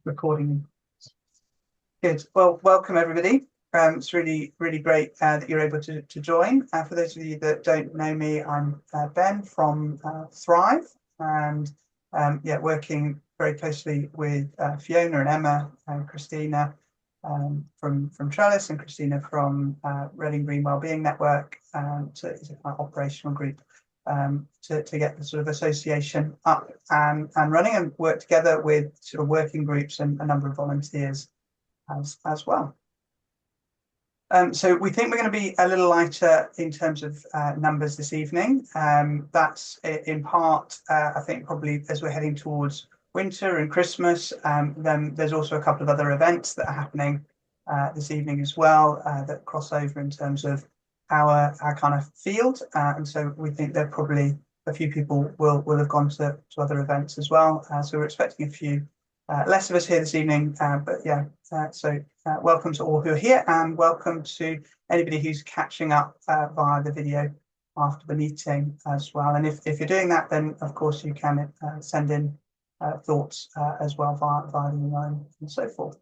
Recording. Good. Well, welcome everybody. It's really great that you're able to join. For those of you that don't know me, I'm Ben from Thrive, and working very closely with Fiona and Emma and Christina from Trellis, and Christina from Reading Green Wellbeing Network. So it's an operational group to get the sort of association up and running, and work together with sort of working groups and a number of volunteers as well. So we think we're going to be a little lighter in terms of numbers this evening. That's in part, I think, probably as we're heading towards winter and Christmas. Then there's also a couple of other events that are happening this evening as well that cross over in terms of our kind of field, and so we think there probably a few people will have gone to other events as well. So we're expecting a few less of us here this evening, but yeah. So welcome to all who are here, and welcome to anybody who's catching up via the video after the meeting as well. And if you're doing that, then of course you can send in thoughts as well via the email and so forth.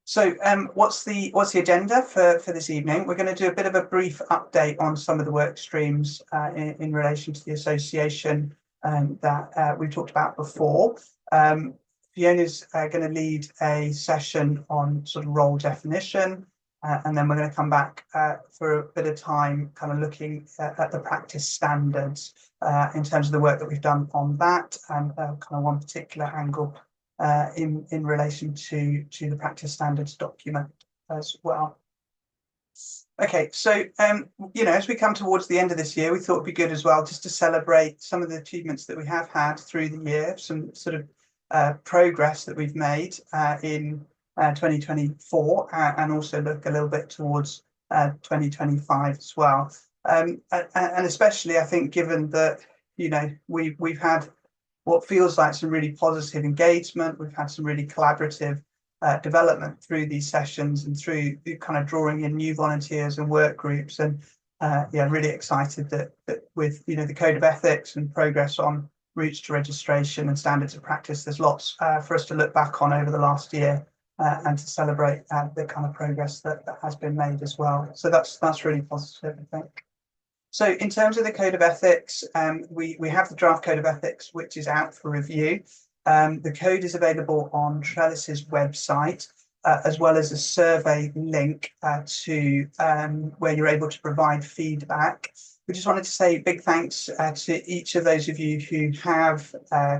So what's the agenda for this evening? We're going to do a bit of a brief update on some of the work streams in relation to the association that we talked about before. Fiona's going to lead a session on sort of role definition, and then we're going to come back for a bit of time kind of looking at the practice standards in terms of the work that we've done on that, and kind of one particular angle in relation to the practice standards document as well. Okay, so as we come towards the end of this year, we thought it'd be good as well just to celebrate some of the achievements that we have had through the year, some sort of progress that we've made in 2024, and also look a little bit towards 2025 as well. And especially, I think, given that we've had what feels like some really positive engagement. We've had some really collaborative development through these sessions, and through kind of drawing in new volunteers and work groups. And really excited that with the Code of Ethics and progress on routes to registration and standards of practice, there's lots for us to look back on over the last year and to celebrate the kind of progress that has been made as well. So that's really positive, I think. So in terms of the Code of Ethics, we have the draft Code of Ethics, which is out for review. The code is available on Trellis's website, as well as a survey link to where you're able to provide feedback. We just wanted to say big thanks to each of those of you who have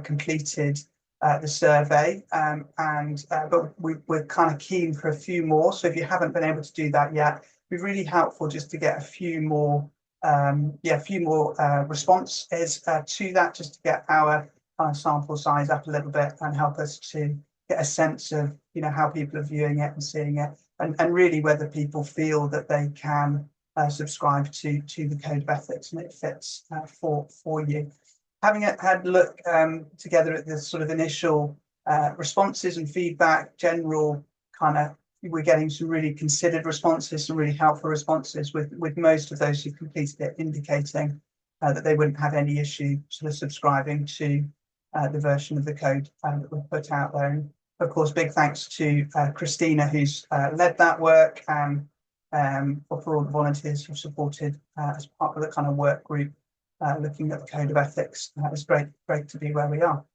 completed the survey, but we're kind of keen for a few more. So if you haven't been able to do that yet, it'd be really helpful just to get a few more responses to that, just to get our sample size up a little bit and help us to get a sense of how people are viewing it and seeing it, and really whether people feel that they can subscribe to the Code of Ethics and it fits for you. Having had a look together at the sort of initial responses and feedback, general kind of, we're getting some really considered responses, some really helpful responses, with most of those who completed it indicating that they wouldn't have any issue sort of subscribing to the version of the code that we put out there. And of course, big thanks to Christina, who's led that work, and for all the volunteers who supported as part of the kind of work group looking at the Code of Ethics. It's great to be where we are.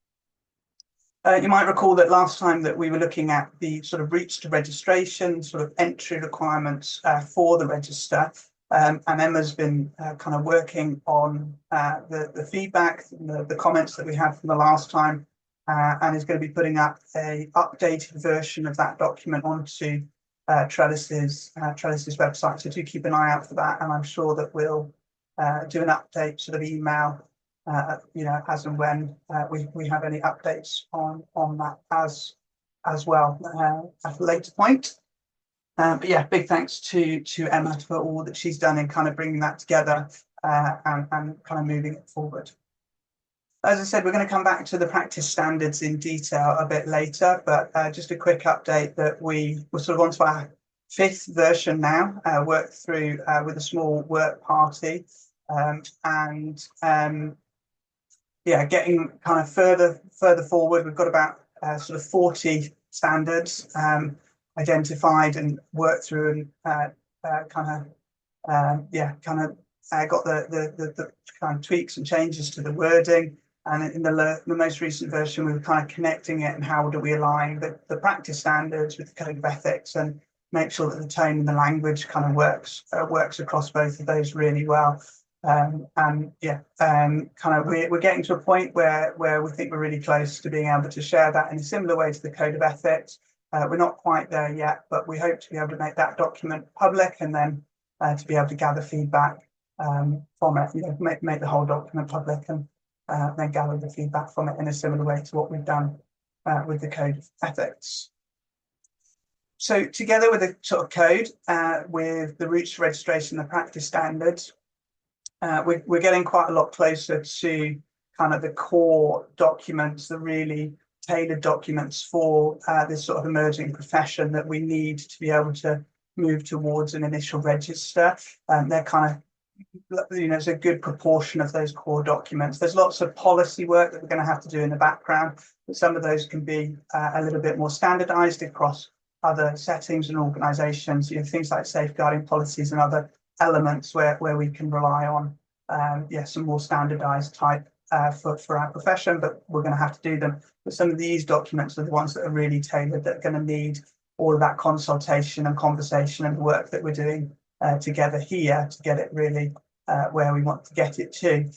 You might recall that last time that we were looking at the sort of routes to registration, sort of entry requirements for the register, and Emma's been kind of working on the feedback, the comments that we had from the last time, and is going to be putting up a updated version of that document onto Trellis's website. So do keep an eye out for that, and I'm sure that we'll do an update sort of email as and when we have any updates on that as well at a later point. But yeah, big thanks to Emma for all that she's done in kind of bringing that together and kind of moving it forward. As I said, we're going to come back to the practice standards in detail a bit later, but just a quick update that we're sort of onto our 5th version now, worked through with a small work party, getting kind of further forward. We've got about sort of 40 standards identified and worked through and got the kind of tweaks and changes to the wording. And in the most recent version, we were kind of connecting it and how do we align the practice standards with the code of ethics and make sure that the tone and the language kind of works across both of those really well. We're getting to a point where we think we're really close to being able to share that in a similar way to the code of ethics. We're not quite there yet, but we hope to be able to make that document public and then to be able to gather feedback from it, make the whole document public and then gather the feedback from it in a similar way to what we've done with the code of ethics. So together with the sort of code, with the routes to registration, the practice standards, we're getting quite a lot closer to kind of the core documents, the really tailored documents for this sort of emerging profession that we need to be able to move towards an initial register. They're kind of, it's a good proportion of those core documents. There's lots of policy work that we're going to have to do in the background, but some of those can be a little bit more standardized across other settings and organizations, things like safeguarding policies and other elements where we can rely on some more standardized type for our profession, but we're going to have to do them. But some of these documents are the ones that are really tailored, that are going to need all of that consultation and conversation and work that we're doing together here to get it really where we want to get it to.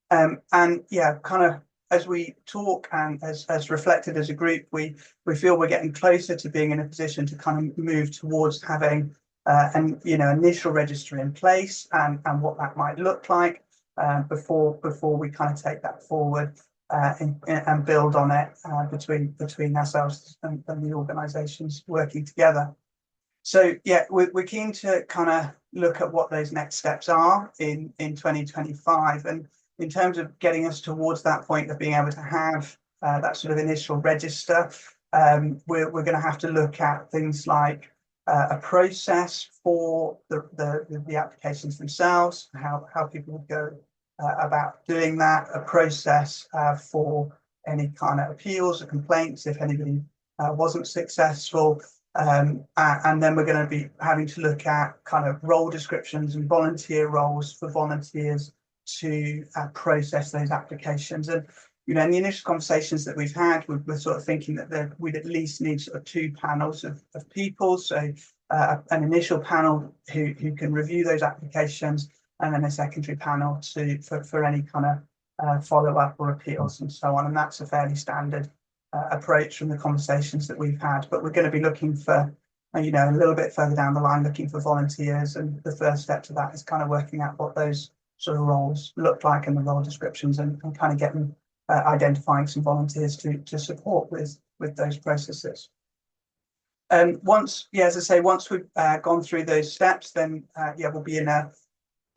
Kind of as we talk and as reflected as a group, we feel we're getting closer to being in a position to kind of move towards having an initial registry in place and what that might look like before we kind of take that forward and build on it between ourselves and the organisations working together. So we're keen to kind of look at what those next steps are in 2025, and in terms of getting us towards that point of being able to have that sort of initial register. We're going to have to look at things like a process for the applications themselves, how people would go about doing that, a process for any kind of appeals or complaints if anybody wasn't successful. And then we're going to be having to look at kind of role descriptions and volunteer roles for volunteers to process those applications. And in the initial conversations that we've had, we're sort of thinking that we'd at least need sort of 2 panels of people. So an initial panel who can review those applications, and then a secondary panel for any kind of follow-up or appeals and so on. And that's a fairly standard approach from the conversations that we've had. But we're going to be looking for, a little bit further down the line, looking for volunteers. And the first step to that is kind of working out what those sort of roles look like in the role descriptions and kind of getting identifying some volunteers to support with those processes. Once we've gone through those steps, then we'll be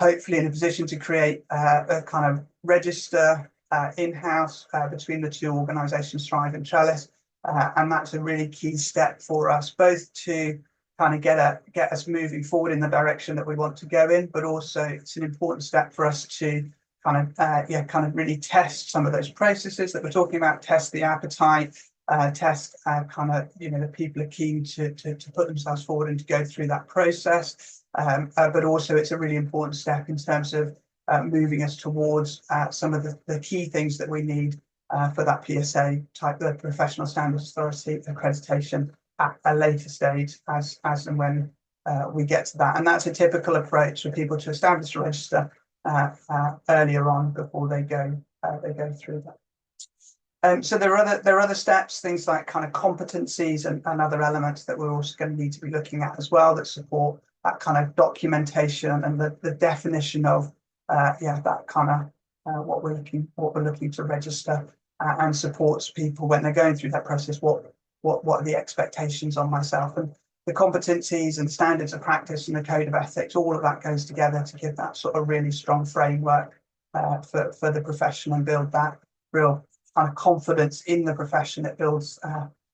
hopefully in a position to create a kind of register in-house between the 2 organisations, Thrive and Trellis, and that's a really key step for us, both to kind of get us moving forward in the direction that we want to go in, but also it's an important step for us to kind of really test some of those processes that we're talking about, test the appetite, test the people are keen to put themselves forward and to go through that process. But also it's a really important step in terms of moving us towards some of the key things that we need for that PSA type, the Professional Standards Authority accreditation at a later stage as and when we get to that. And that's a typical approach for people to establish a register earlier on before they go through that. So there are other steps, things like kind of competencies and other elements that we're also going to need to be looking at as well that support that kind of documentation and the definition of that kind of what we're looking to register and supports people when they're going through that process. What are the expectations on myself, and the competencies and standards of practice and the code of ethics, all of that goes together to give that sort of really strong framework for the profession and build that real kind of confidence in the profession. It builds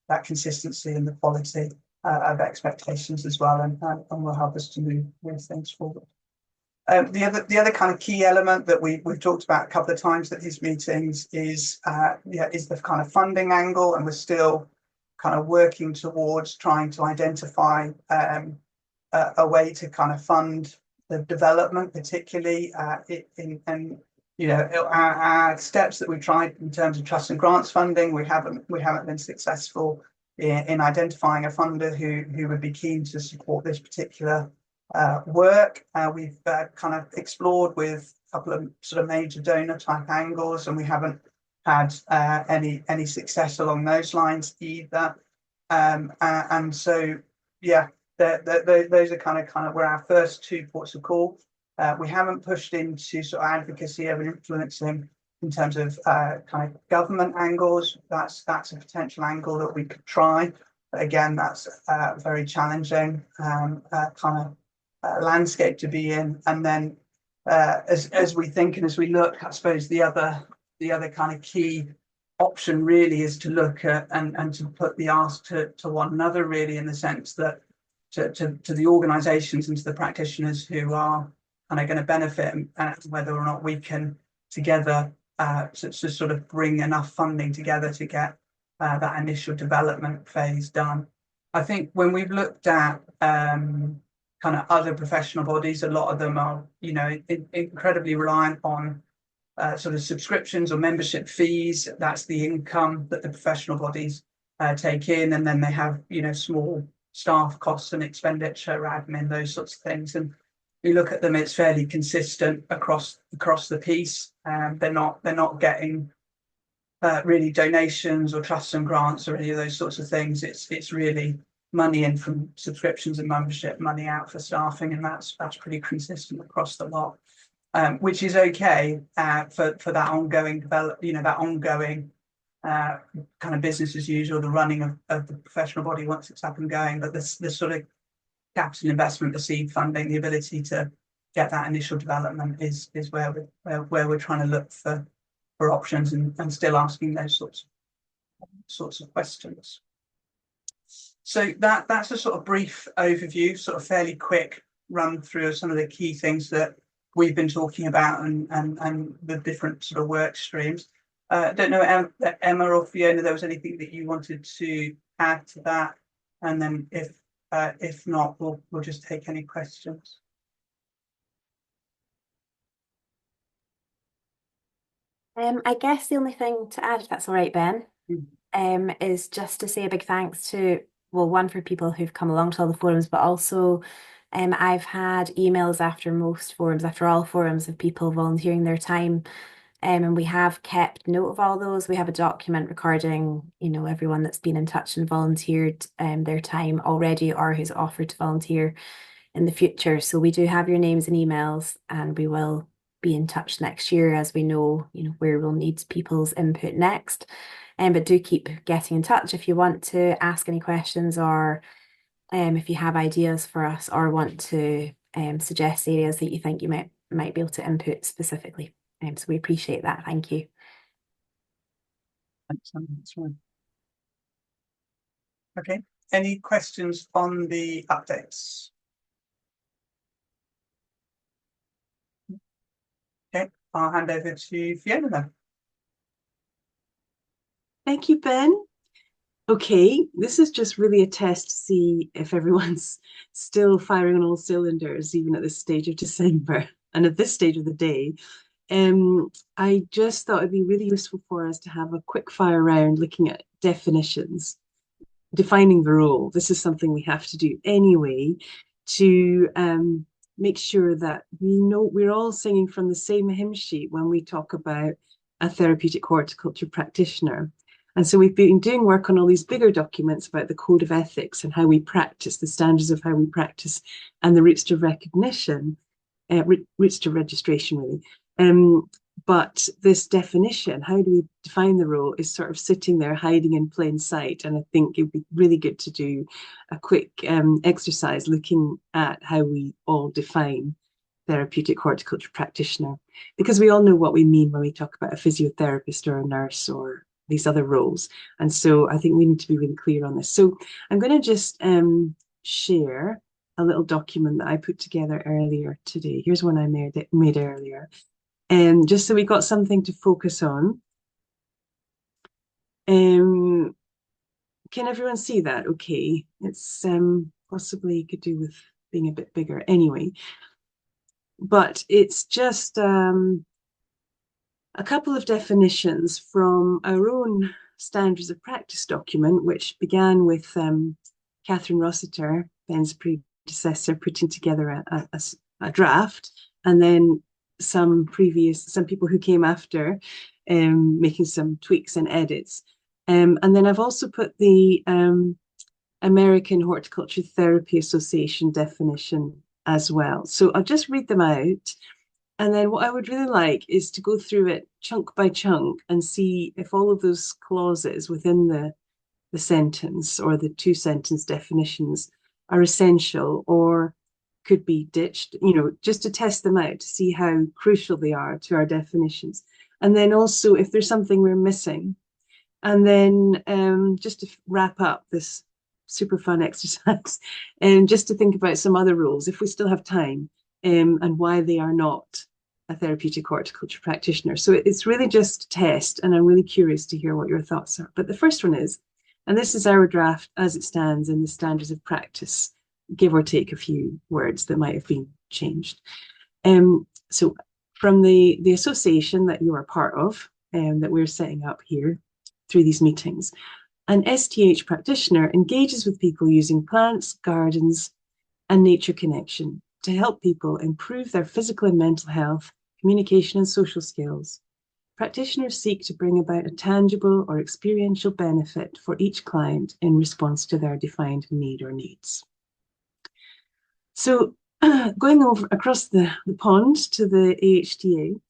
that consistency and the quality of expectations as well, and will help us to move things forward. The other kind of key element that we've talked about a couple of times at these meetings is the kind of funding angle, and we're still kind of working towards trying to identify a way to kind of fund the development, particularly our steps that we've tried in terms of trust and grants funding. We haven't been successful in identifying a funder who would be keen to support this particular work. We've kind of explored with a couple of sort of major donor type angles, and we haven't had any success along those lines either. And so, yeah, those are kind of where our first two ports of call. We haven't pushed into sort of advocacy and influencing in terms of kind of government angles. That's a potential angle that we could try. But again, that's very challenging kind of landscape to be in. And then as we think and as we look, I suppose the other kind of key option really is to look at and to put the ask to one another, really, in the sense that to the organizations and to the practitioners who are kind of going to benefit, and whether or not we can together to sort of bring enough funding together to get that initial development phase done. I think when we've looked at kind of other professional bodies, a lot of them are, incredibly reliant on sort of subscriptions or membership fees. That's the income that the professional bodies take in, and then they have, small staff costs and expenditure, admin, those sorts of things. And we look at them, it's fairly consistent across the piece. They're not getting really donations or trusts and grants or any of those sorts of things. It's really money in from subscriptions and membership, money out for staffing, and that's pretty consistent across the lot, which is okay for that ongoing that ongoing kind of business as usual, the running of the professional body once it's up and going. But this sort of capital investment, the seed funding, the ability to get that initial development is where we're trying to look for options and still asking those sorts of questions. So that's a sort of brief overview, sort of fairly quick run through of some of the key things that we've been talking about and the different sort of work streams. Don't know, Emma or Fiona, there was anything that you wanted to add to that, and then if not, we'll just take any questions. I guess the only thing to add, if that's all right, Ben, is just to say a big thanks to, well, one, for people who've come along to all the forums, but also I've had emails after all forums of people volunteering their time. And we have kept note of all those. We have a document recording, everyone that's been in touch and volunteered their time already or who's offered to volunteer in the future. So we do have your names and emails, and we will be in touch next year as we know, where we'll need people's input next. But do keep getting in touch if you want to ask any questions, or if you have ideas for us or want to suggest areas that you think you might be able to input specifically. So we appreciate that. Thank you. Thanks, that's right. Okay. Any questions on the updates? Okay, I'll hand over to Fiona then. Thank you, Ben. Okay, this is just really a test to see if everyone's still firing on all cylinders, even at this stage of December and at this stage of the day. I just thought it'd be really useful for us to have a quick fire round looking at definitions, defining the role. This is something we have to do anyway to make sure that we know we're all singing from the same hymn sheet when we talk about a therapeutic horticulture practitioner. And so we've been doing work on all these bigger documents about the code of ethics and how we practice, the standards of how we practice, and the routes to recognition, routes to registration, really. But this definition, how do we define the role, is sort of sitting there hiding in plain sight. And I think it'd be really good to do a quick exercise looking at how we all define therapeutic horticulture practitioner, because we all know what we mean when we talk about a physiotherapist or a nurse or these other roles. And so I think we need to be really clear on this. So I'm going to just share a little document that I put together earlier today. Here's one I made earlier. Just so we got something to focus on. Can everyone see that? Okay, it's possibly could do with being a bit bigger anyway. But it's just a couple of definitions from our own standards of practice document, which began with Catherine Rossiter, Ben's predecessor, putting together a draft, and then some people who came after making some tweaks and edits. And then I've also put the American Horticulture Therapy Association definition as well. So I'll just read them out. And then what I would really like is to go through it chunk by chunk and see if all of those clauses within the sentence or the two-sentence definitions are essential or could be ditched, just to test them out to see how crucial they are to our definitions. And then also if there's something we're missing. And then just to wrap up this super fun exercise, and just to think about some other roles, if we still have time, and why they are not a therapeutic horticulture practitioner. So it's really just a test, and I'm really curious to hear what your thoughts are. But the first one is, and this is our draft as it stands in the standards of practice, give or take a few words that might have been changed. So from the association that you are part of, that we're setting up here through these meetings, an STH practitioner engages with people using plants, gardens, and nature connection to help people improve their physical and mental health, communication and social skills. Practitioners seek to bring about a tangible or experiential benefit for each client in response to their defined need or needs. So going over across the pond to the AHTA,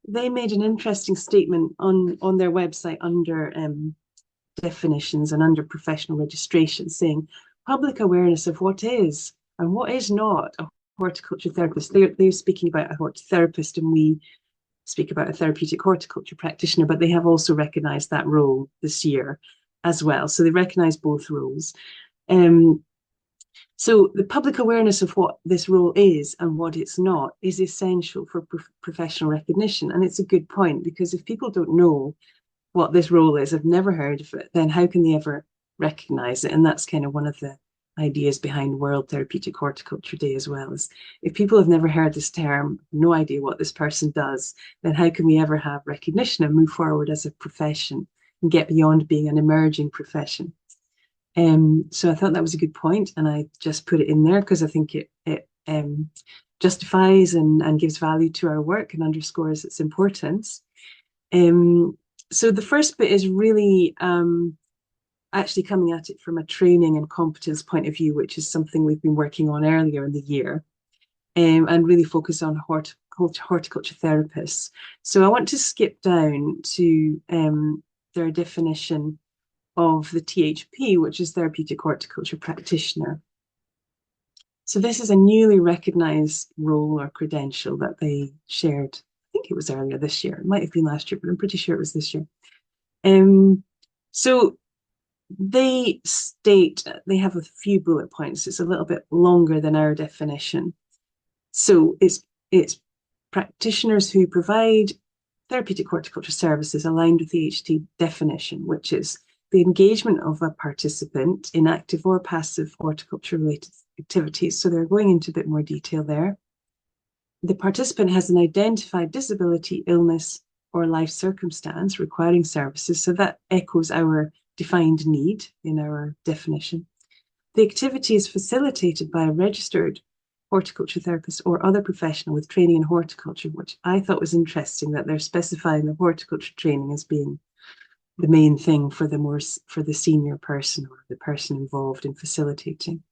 they made an interesting statement on their website under definitions and under professional registration, saying public awareness of what is and what is not a horticulture therapist. They're speaking about a hortitherapist, and we speak about a therapeutic horticulture practitioner, but they have also recognized that role this year as well. So they recognize both roles. So the public awareness of what this role is and what it's not is essential for professional recognition. And it's a good point, because if people don't know what this role is, have never heard of it, then how can they ever recognize it? And that's kind of one of the ideas behind World Therapeutic Horticulture Day as well, is if people have never heard this term, no idea what this person does, then how can we ever have recognition and move forward as a profession and get beyond being an emerging profession? So I thought that was a good point, and I just put it in there because I think it justifies and gives value to our work and underscores its importance. So the first bit is really actually coming at it from a training and competence point of view, which is something we've been working on earlier in the year, and really focus on horticulture therapists. So I want to skip down to their definition of the THP, which is Therapeutic Horticulture Practitioner. So this is a newly recognized role or credential that they shared. I think it was earlier this year. It might have been last year, but I'm pretty sure it was this year. So they state, they have a few bullet points. It's a little bit longer than our definition. So it's practitioners who provide therapeutic horticulture services aligned with the HT definition, which is the engagement of a participant in active or passive horticulture-related activities. So they're going into a bit more detail there. The participant has an identified disability, illness, or life circumstance requiring services. So that echoes our defined need in our definition. The activity is facilitated by a registered horticulture therapist or other professional with training in horticulture, which I thought was interesting that they're specifying the horticulture training as being the main thing for the senior person or the person involved in facilitating.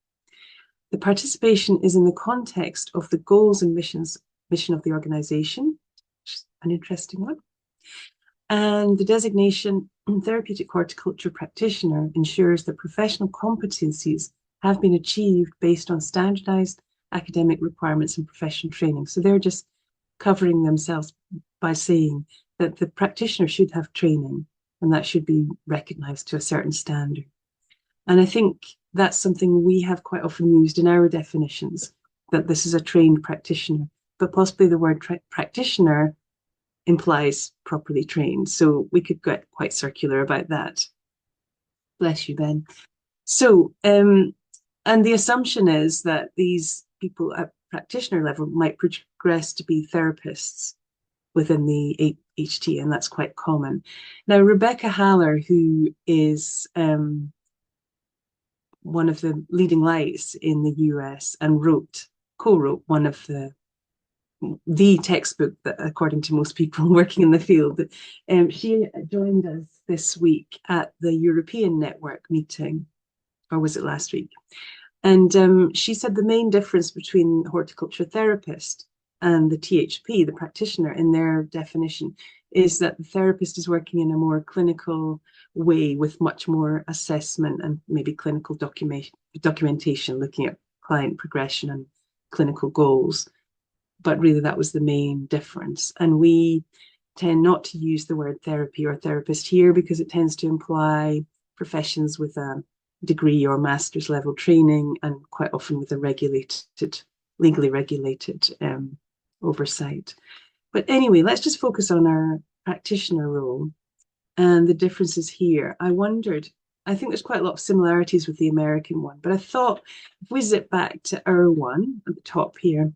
The participation is in the context of the goals and mission of the organization, which is an interesting one. And the designation therapeutic horticulture practitioner ensures that professional competencies have been achieved based on standardized academic requirements and professional training. So they're just covering themselves by saying that the practitioner should have training, and that should be recognized to a certain standard. And I think that's something we have quite often used in our definitions, that this is a trained practitioner, but possibly the word practitioner implies properly trained. So we could get quite circular about that. Bless you, Ben. So, and the assumption is that these people at practitioner level might progress to be therapists within the HT, and that's quite common. Now, Rebecca Haller, who is one of the leading lights in the US and co-wrote one of the textbook that, according to most people working in the field, she joined us this week at the European Network meeting, or was it last week? And she said the main difference between horticulture therapist and the THP, the practitioner, in their definition, is that the therapist is working in a more clinical way with much more assessment and maybe clinical documentation, looking at client progression and clinical goals. But really, that was the main difference. And we tend not to use the word therapy or therapist here because it tends to imply professions with a degree or master's level training, and quite often with a legally regulated oversight. But anyway, let's just focus on our practitioner role and the differences here. I think there's quite a lot of similarities with the American one, but I thought if we zip back to our one at the top here,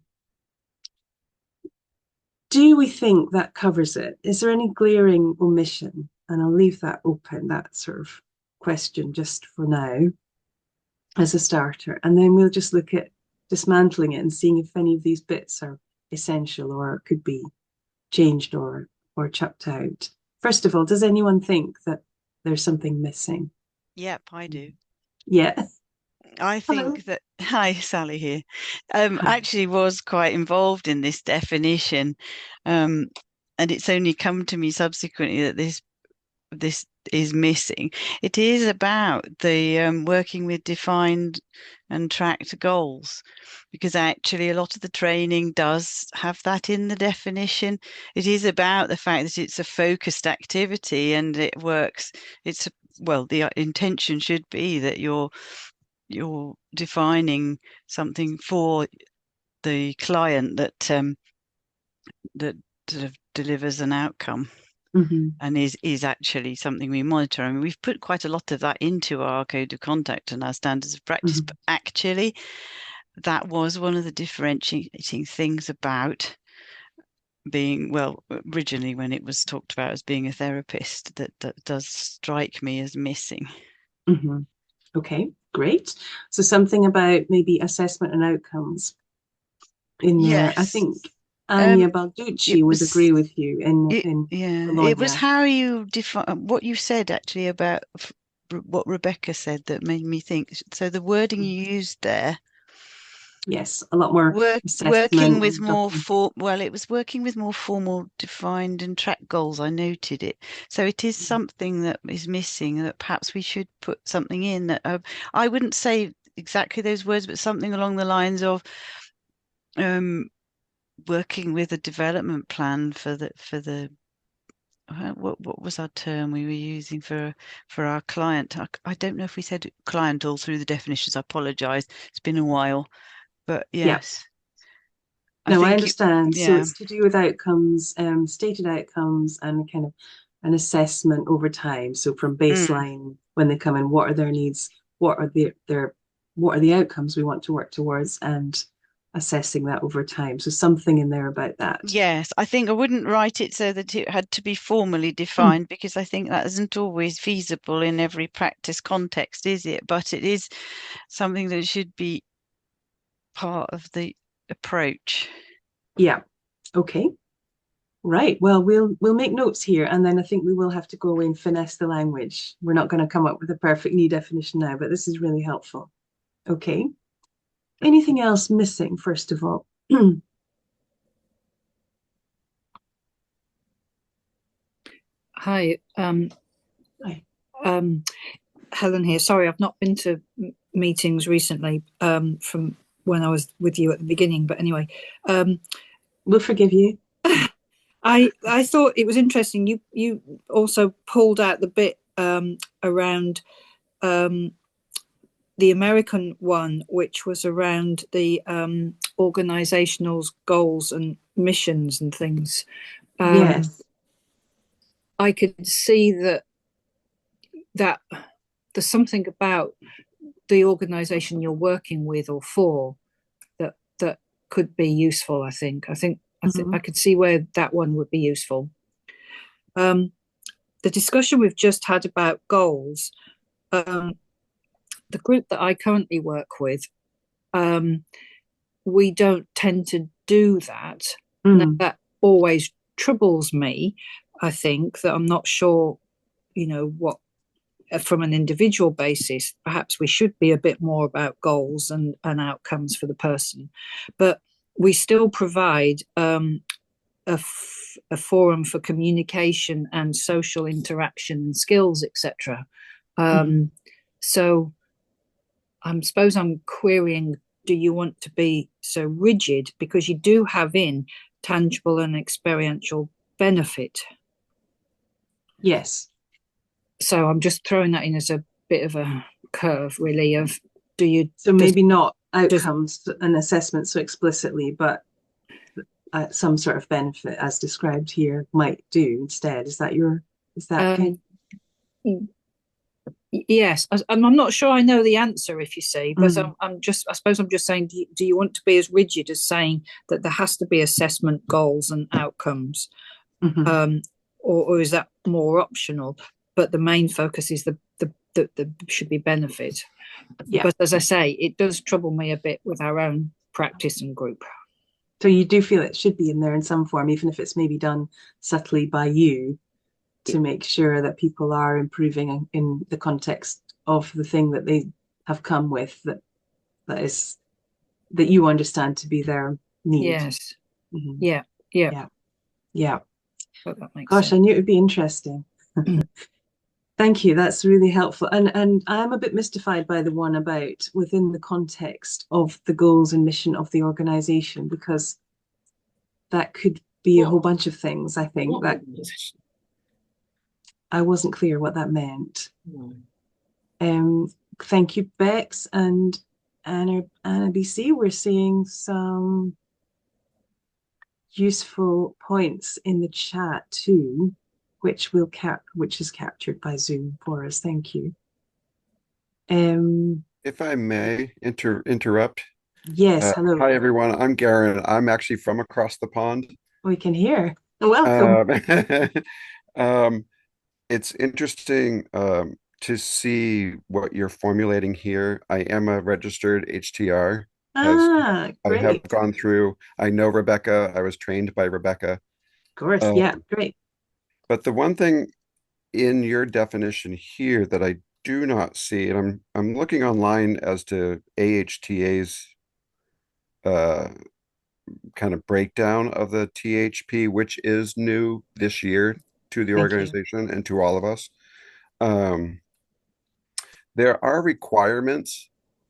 do we think that covers it? Is there any glaring omission? And I'll leave that open, that sort of question, just for now as a starter. And then we'll just look at dismantling it and seeing if any of these bits are essential or could be changed or chucked out. First of all, does anyone think that there's something missing? Yep, I do. Yeah. I think that, hi, Sally here, actually was quite involved in this definition. And it's only come to me subsequently that this is missing. It is about the working with defined and tracked goals, because actually a lot of the training does have that in the definition. It is about the fact that it's a focused activity and it works. The intention should be that you're defining something for the client that sort of delivers an outcome. Mm-hmm. And is actually something we monitor. I mean, we've put quite a lot of that into our code of conduct and our standards of practice, Mm-hmm. but actually that was one of the differentiating things about being, originally when it was talked about as being a therapist, that does strike me as missing. Mm-hmm. Okay, great. So something about maybe assessment and outcomes in there. Yes. I think Anya Balducci would agree with you in Bologna. It was how you define what you said actually about what Rebecca said that made me think. So the wording you used there, yes, a lot more working with more it was working with more formal, defined and tracked goals. I noted it. So it is something that is missing, that perhaps we should put something in that I wouldn't say exactly those words, but something along the lines of working with a development plan for the what was our term we were using for our client? I don't know if we said client all through the definitions. I apologize. It's been a while, but yes. No, I understand. So it's to do with outcomes, stated outcomes, and kind of an assessment over time. So from baseline, when they come in, what are their needs? What are the outcomes we want to work towards, and assessing that over time. So something in there about that. Yes, I think I wouldn't write it so that it had to be formally defined, because I think that isn't always feasible in every practice context, is it? But it is something that should be part of the approach. Yeah. Okay. Right. Well, we'll make notes here, and then I think we will have to go away and finesse the language. We're not going to come up with a perfect new definition now, but this is really helpful. Okay. Anything else missing, first of all? Hi. Hi. Helen here. Sorry, I've not been to meetings recently from when I was with you at the beginning, but anyway. We'll forgive you. I thought it was interesting. You also pulled out the bit around the American one, which was around the organizational goals and missions and things. Yes. I could see that there's something about the organization you're working with or for that could be useful. I think I could see where that one would be useful. The discussion we've just had about goals, the group that I currently work with, we don't tend to do that. Now, that always troubles me. I think that I'm not sure, what from an individual basis, perhaps we should be a bit more about goals and outcomes for the person, but we still provide a forum for communication and social interaction and skills, etc. So I suppose I'm querying, do you want to be so rigid? Because you do have in tangible and experiential benefit. Yes. So I'm just throwing that in as a bit of a curve, really, of do you... So maybe not outcomes and assessment so explicitly, but some sort of benefit as described here might do instead. Is that okay? Yes, I'm not sure I know the answer, if you see, but I suppose I'm just saying, do you want to be as rigid as saying that there has to be assessment goals and outcomes, or is that more optional? But the main focus is the should be benefit. Yeah. But as I say, it does trouble me a bit with our own practice and group. So you do feel it should be in there in some form, even if it's maybe done subtly by you, to make sure that people are improving in the context of the thing that they have come with, that you understand to be their need. Yes. Yeah. So gosh, sense. I knew it would be interesting. Thank you. That's really helpful. And I'm a bit mystified by the one about within the context of the goals and mission of the organization, because that could be a whole bunch of things. I think that I wasn't clear what that meant. Thank you, Bex and Anna BC. We're seeing some useful points in the chat too, which is captured by Zoom for us. Thank you. If I may interrupt. Yes, hello. Hi everyone, I'm Garen. I'm actually from across the pond. We can hear. Welcome. It's interesting to see what you're formulating here. I am a registered HTR. Great. I have gone through, I know Rebecca, I was trained by Rebecca. Of course, yeah, great. But the one thing in your definition here that I do not see, and I'm looking online as to AHTA's kind of breakdown of the THP, which is new this year to the organization and to all of us. There are requirements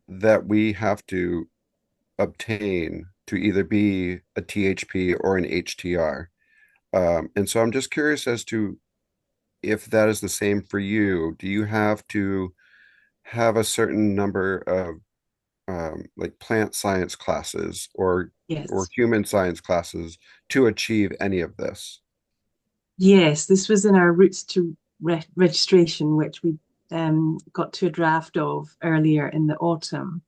that we have to obtain to either be a THP or an HTR. And so I'm just curious as to if that is the same for you. Do you have to have a certain number of like plant science classes or human science classes to achieve any of this? Yes, this was in our routes to registration, which we got to a draft of earlier in the autumn.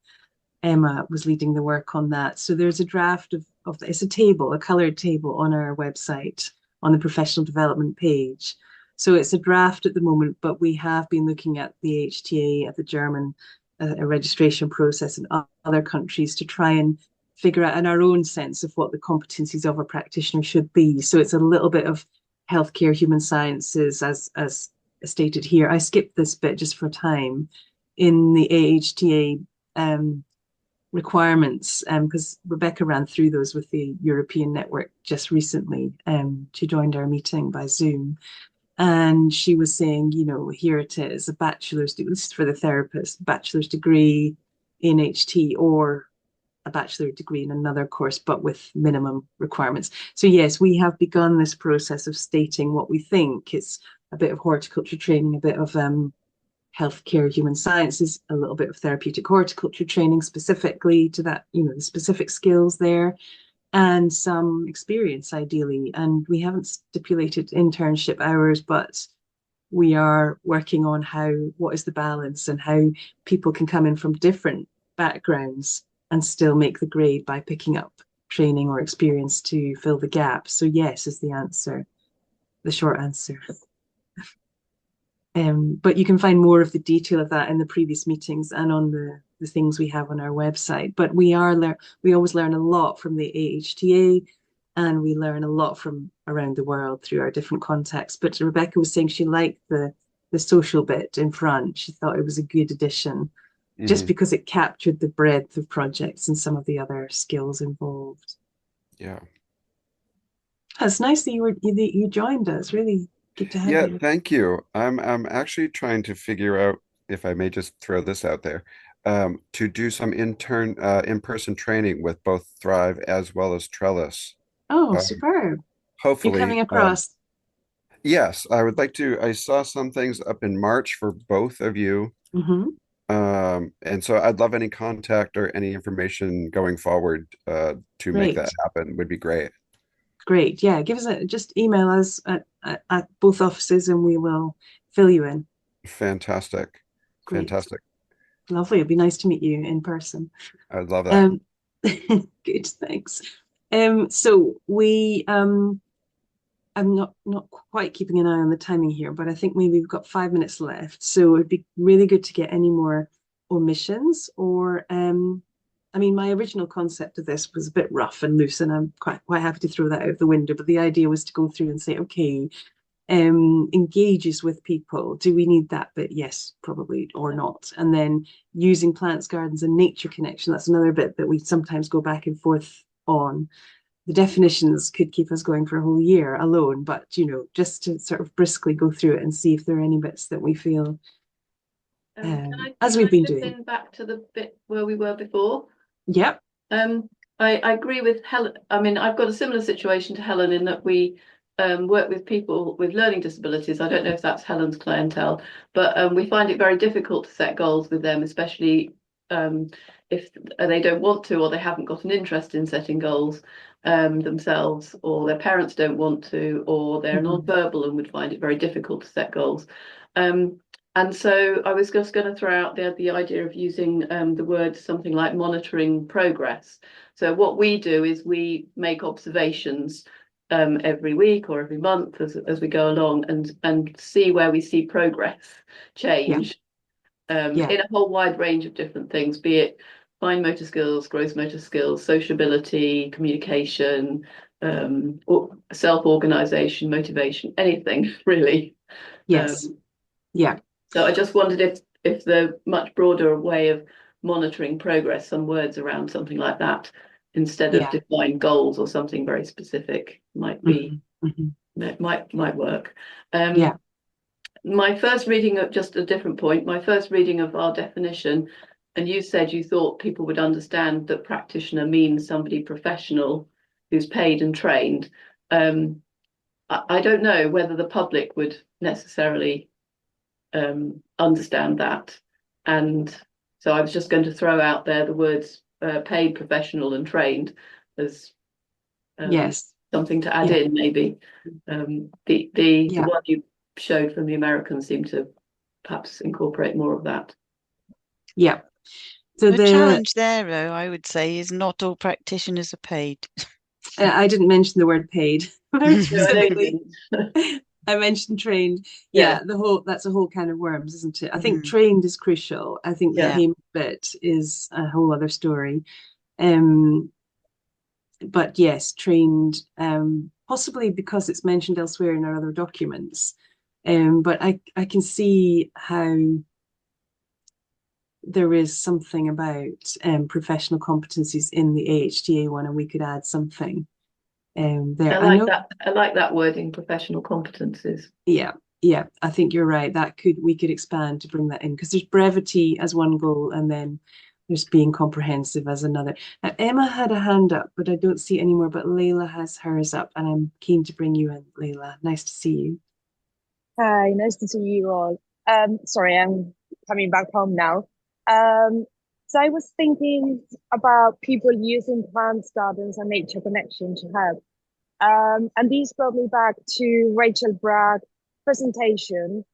Emma was leading the work on that. So there's a draft of it's a table, a colored table on our website on the professional development page. So it's a draft at the moment, but we have been looking at the HTA, at the German registration process in other countries to try and figure out in our own sense of what the competencies of a practitioner should be. So it's a little bit of healthcare, human sciences, as stated here. I skipped this bit just for time in the AHTA requirements, because Rebecca ran through those with the European network just recently. She joined our meeting by Zoom. And she was saying, here it is, a bachelor's degree, this is for the therapist, bachelor's degree in HT or a bachelor degree in another course, but with minimum requirements. So yes, we have begun this process of stating what we think. It's a bit of horticulture training, a bit of healthcare, human sciences, a little bit of therapeutic horticulture training specifically to that, the specific skills there, and some experience ideally. And we haven't stipulated internship hours, but we are working on what is the balance and how people can come in from different backgrounds and still make the grade by picking up training or experience to fill the gap. So yes is the answer, the short answer. But you can find more of the detail of that in the previous meetings and on the things we have on our website. But we always learn a lot from the AHTA, and we learn a lot from around the world through our different contexts. But Rebecca was saying she liked the social bit in front. She thought it was a good addition, just because it captured the breadth of projects and some of the other skills involved. Yeah. It's nice that you joined us. Really good to have Yeah, you. thank you. I'm actually trying to figure out, if I may just throw this out there, to do some in-person training with both Thrive as well as Trellis. Oh, Um, superb. You're hopefully, coming across. yes, I would like to. I saw some things up in March for both of you. Mhm. And so I'd love any contact or any information going forward to make that Great. happen would be great. Great. Yeah, just email us at both offices and we will fill you in. Fantastic. Great. Fantastic. Lovely. It'd be nice to meet you in person. I'd love that. Good, thanks. So I'm not quite keeping an eye on the timing here, but I think maybe we've got 5 minutes left. So it'd be really good to get any more omissions or I mean, my original concept of this was a bit rough and loose, and I'm quite happy to throw that out the window. But the idea was to go through and say, okay, engages with people. Do we need that bit? Yes, probably, or not. And then using plants, gardens, and nature connection. That's another bit that we sometimes go back and forth on. The definitions could keep us going for a whole year alone, but just to sort of briskly go through it and see if there are any bits that we feel as we've been doing. Back to the bit where we were before. Yep. I agree with Helen. I mean, I've got a similar situation to Helen in that we work with people with learning disabilities. I don't know if that's Helen's clientele, but we find it very difficult to set goals with them, especially if they don't want to, or they haven't got an interest in setting goals themselves, or their parents don't want to, or they're non-verbal and would find it very difficult to set goals. And so I was just going to throw out the idea of using the word something like monitoring progress. So what we do is we make observations every week or every month as we go along and see where we see progress change in a whole wide range of different things, be it fine motor skills, gross motor skills, sociability, communication, self-organization, motivation, anything really. Yes. Yeah. So I just wondered if the much broader way of monitoring progress, some words around something like that, instead of defining goals or something very specific, might be might work. My first reading of just a different point. My first reading of our definition, and you said you thought people would understand that practitioner means somebody professional who's paid and trained. I don't know whether the public would necessarily understand that, and so I was just going to throw out there the words paid, professional, and trained as something to add in, maybe. The one you showed from the Americans seemed to perhaps incorporate more of that. Yeah. So the challenge there, though, I would say, is not all practitioners are paid. I didn't mention the word paid. I mentioned trained. Yeah, that's a whole can of worms, isn't it? I think trained is crucial. I think the payment bit is a whole other story. But yes, trained, possibly because it's mentioned elsewhere in our other documents. But I can see how there is something about professional competencies in the AHTA one, and we could add something there. I like that wording, professional competencies. Yeah, I think you're right. We could expand to bring that in, because there's brevity as one goal, and then there's being comprehensive as another. Now, Emma had a hand up, but I don't see any more. But Layla has hers up, and I'm keen to bring you in, Layla. Nice to see you. Hi, nice to see you all. Sorry, I'm coming back home now. So I was thinking about people using plants, gardens, and nature connection to help. And these brought me back to Rachel Bragg's presentation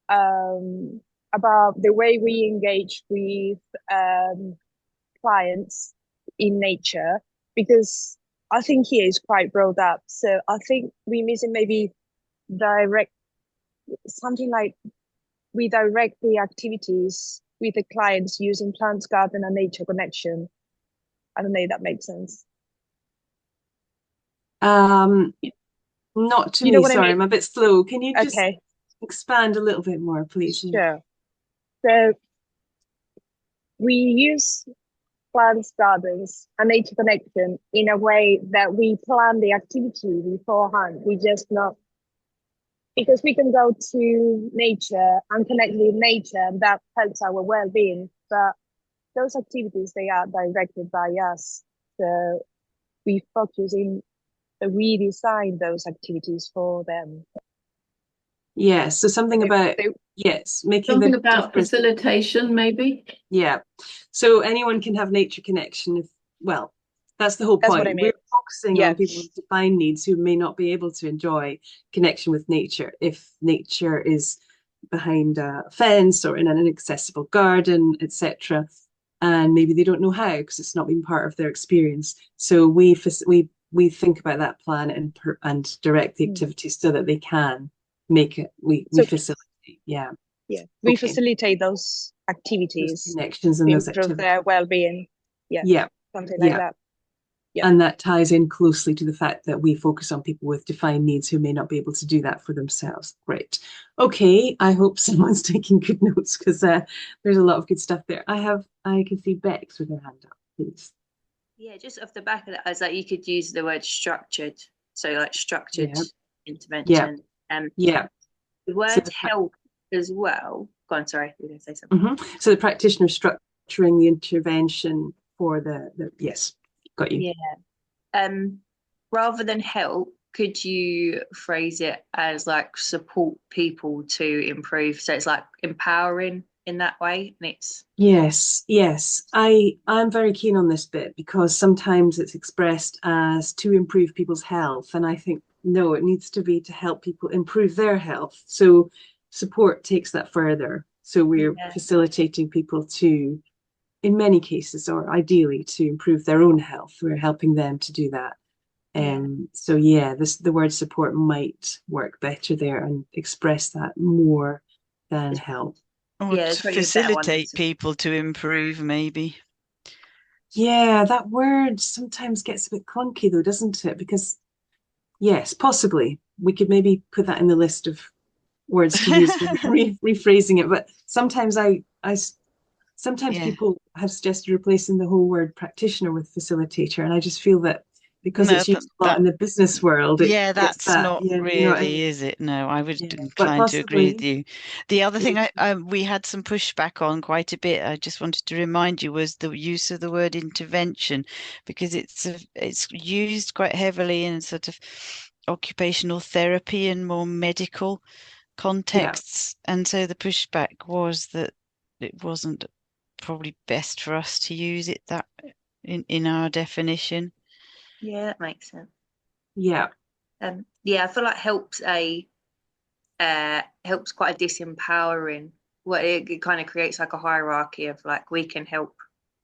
about the way we engage with clients in nature, because I think here is quite broad up. So I think we're missing maybe something like we direct the activities with the clients using plants, garden, and nature connection. I don't know if that makes sense. Not to You know me, what I sorry, mean? I'm a bit slow. Can you just Okay, expand a little bit more, please? sure. So we use plants, gardens, and nature connection in a way that we plan the activity beforehand. We just not, because we can go to nature and connect with nature, and that helps our well-being. But those activities, they are directed by us. So we focus in, we design those activities for them. Yes, so something about, yes, making Something the about difference. facilitation, maybe. Yeah, so anyone can have nature connection if, well, that's the whole That's what point. I mean. We're focusing Yeah. on people with defined needs who may not be able to enjoy connection with nature if nature is behind a fence or in an inaccessible garden, etc. And maybe they don't know how because it's not been part of their experience. So we think about that plan and direct the activities so that they can make it. We facilitate. Yeah. Yeah, we Okay. facilitate those activities Those connections and to those improve activities. their well-being. Yeah, Yeah. something like Yeah. that. Yeah. And that ties in closely to the fact that we focus on people with defined needs who may not be able to do that for themselves. Great. Okay, I hope someone's taking good notes because there's a lot of good stuff there. I can see Bex with her hand up, please. Yeah, just off the back of that, I was like, you could use the word structured. So like structured intervention. Yeah. The word help as well. Go on, sorry, you were going to say something. So the practitioner structuring the intervention for the yes, got you. Yeah. Rather than help, could you phrase it as like support people to improve? So it's like empowering in that way, and it's yes. I'm very keen on this bit because sometimes it's expressed as to improve people's health, and I think no, it needs to be to help people improve their health. So support takes that further. So we're facilitating people to, in many cases, or ideally to improve their own health. We're helping them to do that. So yeah, the word support might work better there and express that more than help. Or to facilitate people to improve, maybe. Yeah, that word sometimes gets a bit clunky though, doesn't it? Because yes, possibly we could maybe put that in the list of words to use when rephrasing it. But sometimes sometimes people have suggested replacing the whole word practitioner with facilitator, and I just feel that because it's used a lot in the business world. That's not really, is it? No, I would incline to agree with you. The other thing we had some pushback on quite a bit, I just wanted to remind you, was the use of the word intervention, because it's used quite heavily in sort of occupational therapy and more medical contexts. And so the pushback was that it wasn't probably best for us to use it that in our definition. Yeah, that makes sense. Yeah. I feel like helps quite a disempowering. Well, it kind of creates like a hierarchy of like we can help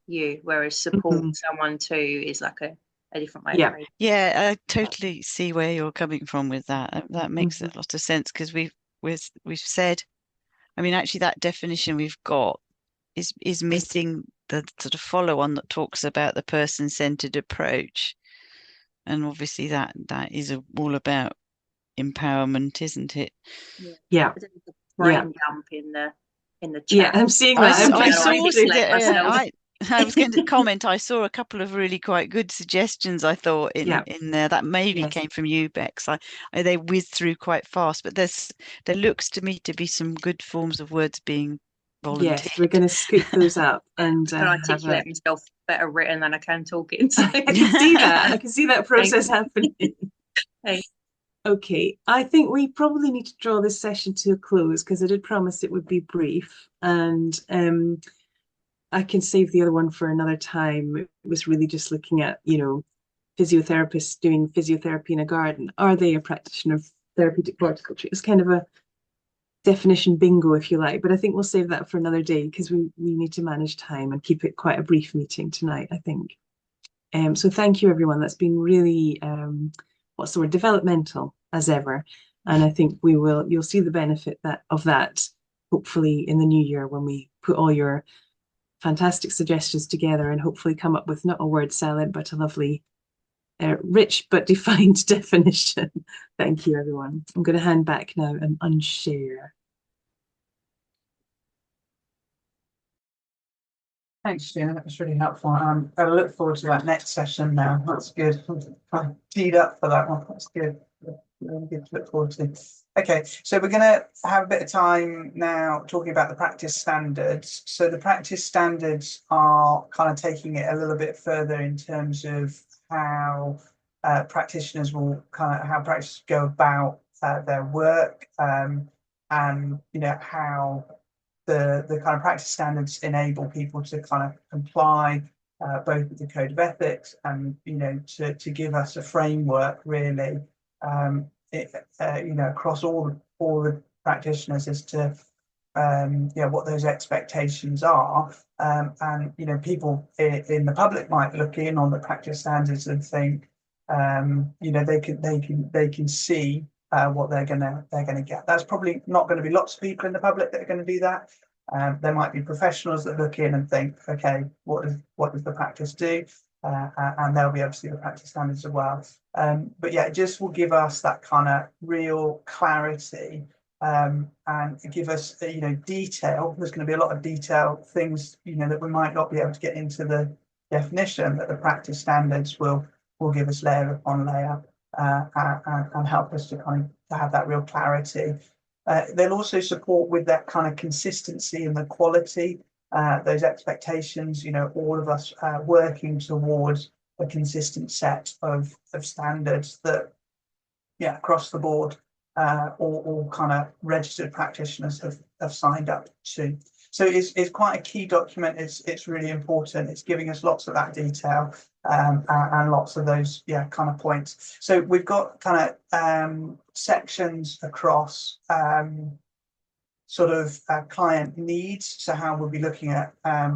you, whereas support someone too is like a different way. I totally see where you're coming from with that. That makes a lot of sense because we've said, I mean, actually that definition we've got is missing the sort of follow-on that talks about the person-centered approach. And obviously that is all about empowerment, isn't it? Yeah. Brain dump in the chat. Yeah, I'm seeing that. I was going to comment. I saw a couple of really quite good suggestions. I thought in there that maybe came from you, Bex. They whizzed through quite fast, but there looks to me to be some good forms of words being volunteered. Yes, we're going to scoop those up and I can articulate myself better written than I can talking. So. I can see that. I can see that process happening. Hey. Okay, I think we probably need to draw this session to a close because I did promise it would be brief, and I can save the other one for another time. It was really just looking at, physiotherapists doing physiotherapy in a garden. Are they a practitioner of therapeutic horticulture? It's kind of a definition bingo, if you like, but I think we'll save that for another day because we need to manage time and keep it quite a brief meeting tonight, I think. So thank you, everyone. That's been really, what's the word, developmental as ever. And I think you'll see the benefit of that hopefully in the new year when we put all your fantastic suggestions together and hopefully come up with not a word salad, but a lovely, rich but defined definition. Thank you, everyone. I'm going to hand back now and unshare. Thanks, Gina. That was really helpful. I look forward to that next session now. That's good. I'm teed up for that one. That's good. Really good to look forward to. Okay, so we're going to have a bit of time now talking about the practice standards. So the practice standards are kind of taking it a little bit further in terms of how practitioners will how practitioners go about their work, and how the kind of practice standards enable people to kind of comply both with the code of ethics and to give us a framework really across all the practitioners as to what those expectations are, and people in the public might look in on the practice standards and think they can see what they're gonna get. That's probably not going to be lots of people in the public that are going to do that. There might be professionals that look in and think, okay, what does the practice do? And they'll be able to see the practice standards as well. But yeah, it just will give us that kind of real clarity, and give us detail. There's going to be a lot of detail things that we might not be able to get into the definition, but the practice standards will give us layer upon layer, and help us to have that real clarity. They'll also support with that kind of consistency and the quality, those expectations, all of us working towards a consistent set of standards that, across the board, all kind of registered practitioners have signed up to. So it's quite a key document. It's really important. It's giving us lots of that detail, and lots of those kind of points. So we've got kind of sections across client needs. So how we'll be looking at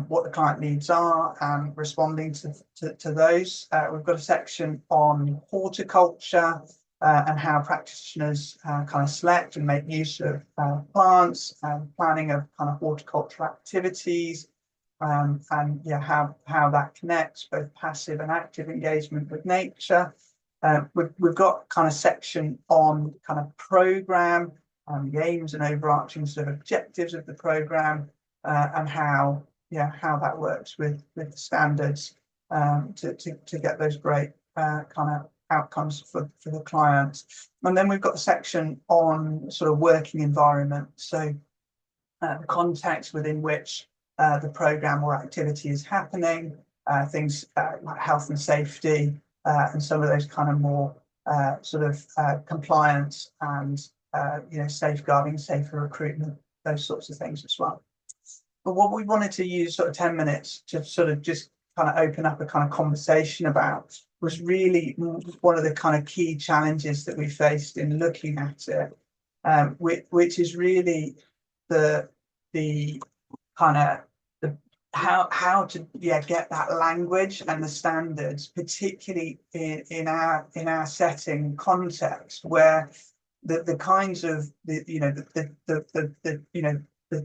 what the client needs are and responding to those. We've got a section on horticulture, and how practitioners kind of select and make use of plants, and planning of kind of horticultural activities, and how that connects both passive and active engagement with nature. We've got kind of section on kind of program, the aims and overarching sort of objectives of the program, and how that works with the standards, to get those great kind of outcomes for the client. And then we've got a section on sort of working environment, so the context within which the program or activity is happening, things like health and safety, and some of those kind of more compliance and safeguarding, safer recruitment, those sorts of things as well. But what we wanted to use sort of 10 minutes to sort of just kind of open up a kind of conversation about was really one of the kind of key challenges that we faced in looking at it, which is really the kind of how to get that language and the standards, particularly in our setting context, where the kinds of the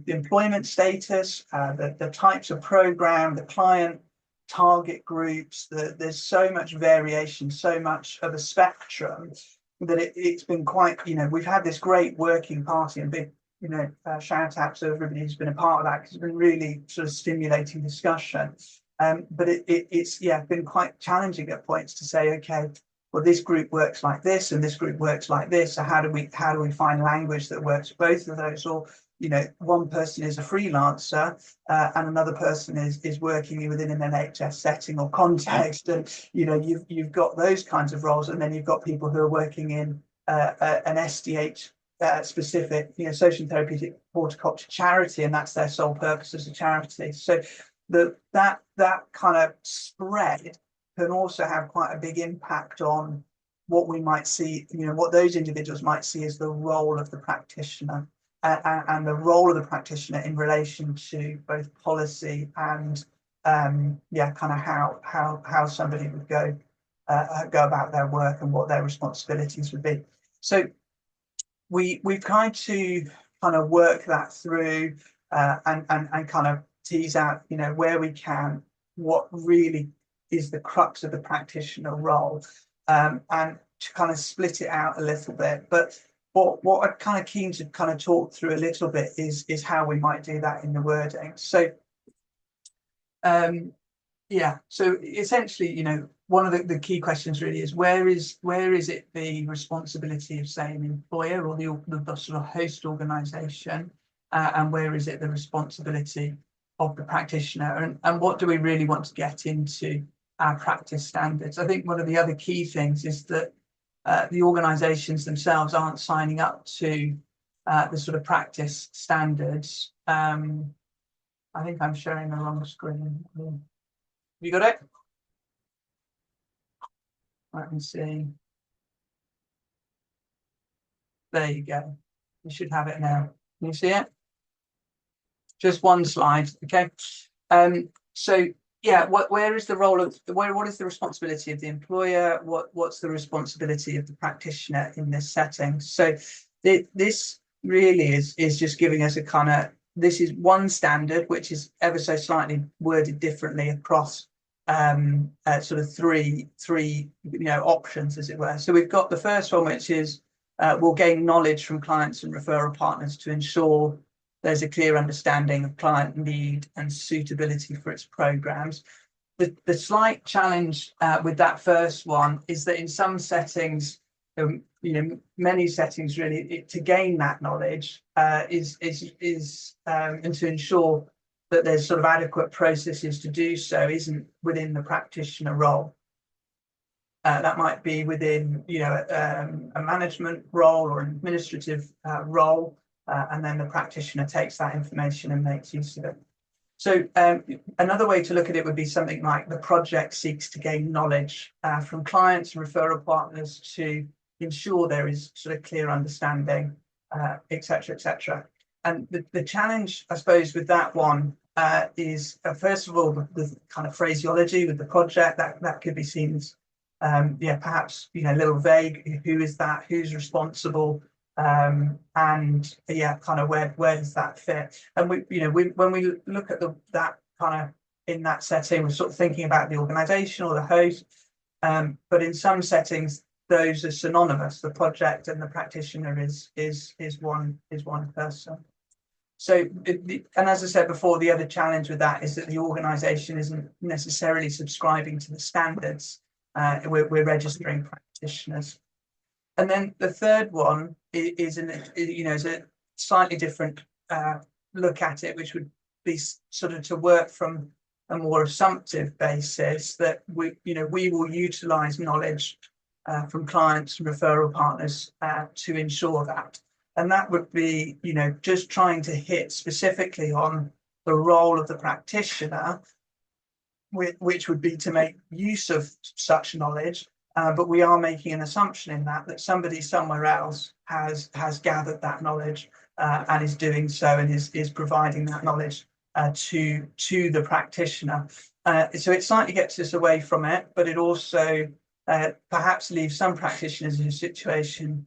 employment status, the types of program, the client target groups, there's so much variation, so much of a spectrum that it's been quite, we've had this great working party, and big shout out to everybody who's been a part of that, because it's been really sort of stimulating discussion, but it's been quite challenging at points to say, okay, well, this group works like this and this group works like this, so how do we find language that works for both of those? Or one person is a freelancer, and another person is working within an NHS setting or context, and you've got those kinds of roles, and then you've got people who are working in an SDH specific, social and therapeutic horticulture charity, and that's their sole purpose as a charity. So that kind of spread can also have quite a big impact on what we might see, what those individuals might see as the role of the practitioner, and the role of the practitioner in relation to both policy and kind of how somebody would go about their work and what their responsibilities would be. So we've tried to kind of work that through and kind of tease out, where we can, what really is the crux of the practitioner role, and to kind of split it out a little bit. But what I'm kind of keen to kind of talk through a little bit is how we might do that in the wording. So so essentially, one of the key questions really is where is it the responsibility of, say, an employer or the sort of host organisation, and where is it the responsibility of the practitioner, and what do we really want to get into our practice standards? I think one of the other key things is that the organisations themselves aren't signing up to the sort of practice standards. I think I'm sharing the wrong screen. You got it? Let me see. There you go. You should have it now. Can you see it? Just one slide, okay? So yeah, where is the role of what is the responsibility of the employer? What's the responsibility of the practitioner in this setting? So this really is just giving us a kind of, this is one standard which is ever so slightly worded differently across sort of three options, as it were. So we've got the first one, which is we'll gain knowledge from clients and referral partners to ensure there's a clear understanding of client need and suitability for its programs. The slight challenge with that first one is that in some settings, many settings really, to gain that knowledge is and to ensure that there's sort of adequate processes to do so isn't within the practitioner role. That might be within, a management role or an administrative role, and then the practitioner takes that information and makes use of it. So another way to look at it would be something like the project seeks to gain knowledge from clients and referral partners to ensure there is sort of clear understanding, et cetera, et cetera. And the challenge, I suppose, with that one is, first of all, the kind of phraseology with the project that could be seen as, perhaps, a little vague. Who is that? Who's responsible? And kind of where does that fit? And when we look at that kind of in that setting, we're sort of thinking about the organisation or the host. But in some settings, those are synonymous. The project and the practitioner is one person. So, and as I said before, the other challenge with that is that the organisation isn't necessarily subscribing to the standards. We're registering practitioners. And then the third one is a slightly different look at it, which would be sort of to work from a more assumptive basis that we will utilise knowledge from clients and referral partners to ensure that. And that would be, just trying to hit specifically on the role of the practitioner, which would be to make use of such knowledge. But we are making an assumption in that somebody somewhere else has gathered that knowledge and is doing so and is providing that knowledge to the practitioner. So it slightly gets us away from it, but it also perhaps leaves some practitioners in a situation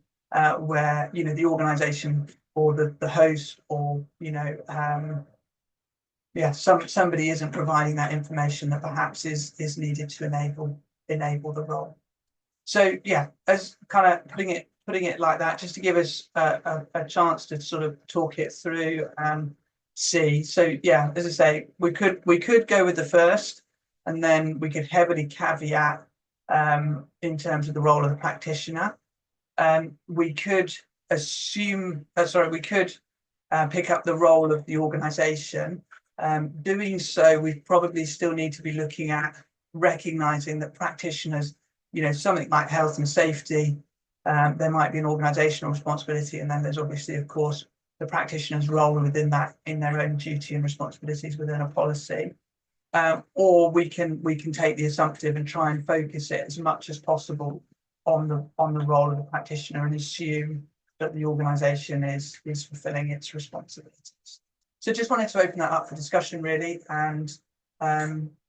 where the organisation or the host or somebody isn't providing that information that perhaps is needed to enable the role. So as kind of putting it like that, just to give us a chance to sort of talk it through and see. So as I say, we could go with the first, and then we could heavily caveat in terms of the role of the practitioner. We could assume, we could pick up the role of the organisation. Doing so, we probably still need to be looking at recognising that practitioners, something like health and safety There might be an organisational responsibility, and then there's obviously, of course, the practitioner's role within that, in their own duty and responsibilities within a policy. Or we can take the assumptive and try and focus it as much as possible on the role of the practitioner and assume that the organisation is fulfilling its responsibilities. So just wanted to open that up for discussion, really, and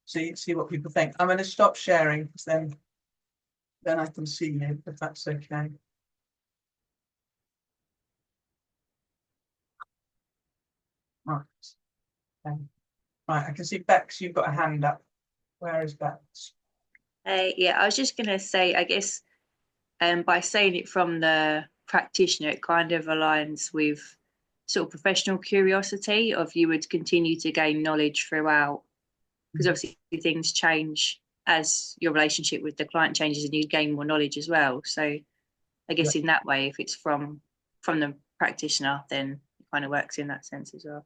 see what people think. I'm going to stop sharing because then I can see you, if that's okay. Right. Okay. Right, I can see Bex, you've got a hand up. Where is Bex? Yeah, I was just going to say, I guess, by saying it from the practitioner, it kind of aligns with sort of professional curiosity of you would continue to gain knowledge throughout, because obviously things change as your relationship with the client changes and you gain more knowledge as well. So I guess in that way, if it's from the practitioner, then it kind of works in that sense as well.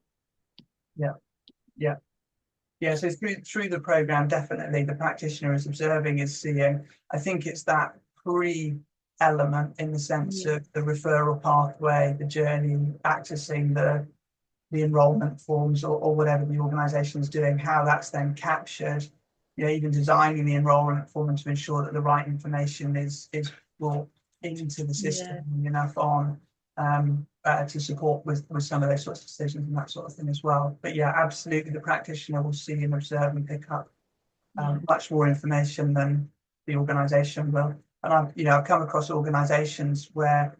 Yeah, so through the programme, definitely the practitioner is observing, is seeing. I think it's that element in the sense of the referral pathway, the journey, accessing the enrolment forms or whatever the organisation is doing, how that's then captured, even designing the enrolment form to ensure that the right information is brought into the system enough on to support with some of those sorts of decisions and that sort of thing as well. But yeah, absolutely, the practitioner will see and observe and pick up much more information than the organisation will. And I've come across organisations where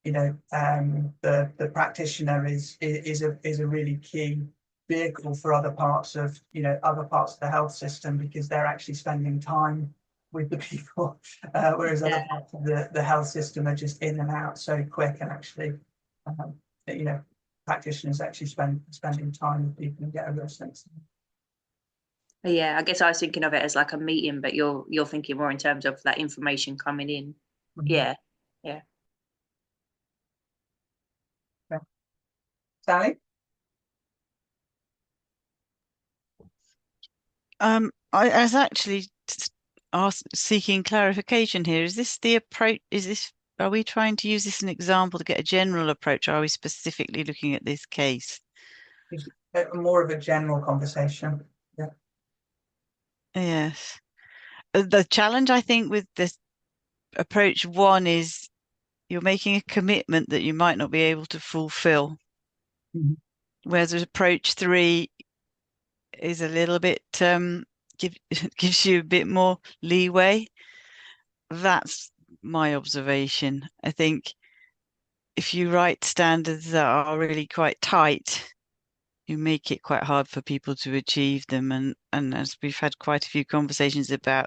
the practitioner is a really key vehicle for other parts of the health system, because they're actually spending time with the people, whereas other parts of the health system are just in and out so quick, and actually practitioners actually spending time with people and get a real sense of it. Yeah, I guess I was thinking of it as like a meeting, but you're thinking more in terms of that information coming in. Yeah. Okay. Sally? I was actually seeking clarification here. Is this the approach? Are we trying to use this as an example to get a general approach, or are we specifically looking at this case? It's more of a general conversation. Yeah. Yes. The challenge, I think, with this approach 1 is you're making a commitment that you might not be able to fulfill. Whereas approach 3 is a little bit gives you a bit more leeway. That's my observation. I think if you write standards that are really quite tight, you make it quite hard for people to achieve them. And as we've had quite a few conversations about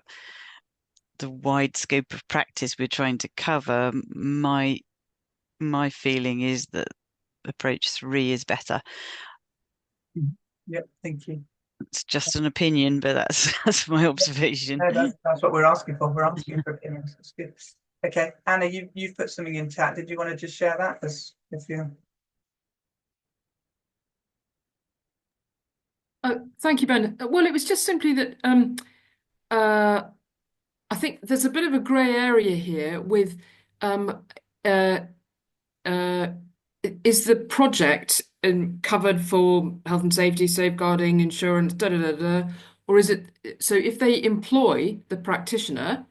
the wide scope of practice we're trying to cover, my feeling is that approach 3 is better. Yep, thank you. It's just an opinion, but that's my observation. No, that's what we're asking for. We're asking for opinions. That's good. Okay, Anna, you've put something in chat. Did you want to just share that? Thank you, Ben. Well, it was just simply that I think there's a bit of a grey area here with is the project covered for health and safety, safeguarding, insurance, or is it, so if they employ the practitioner,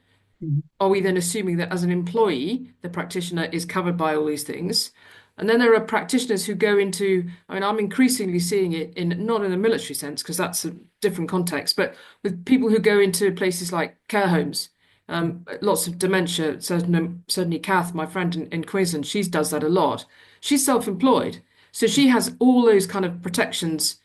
are we then assuming that as an employee, the practitioner is covered by all these things? And then there are practitioners who go into, I mean, I'm increasingly seeing it not in a military sense, because that's a different context, but with people who go into places like care homes, lots of dementia, certainly Kath, my friend in Queensland, she does that a lot. She's self-employed, so she has all those kind of protections.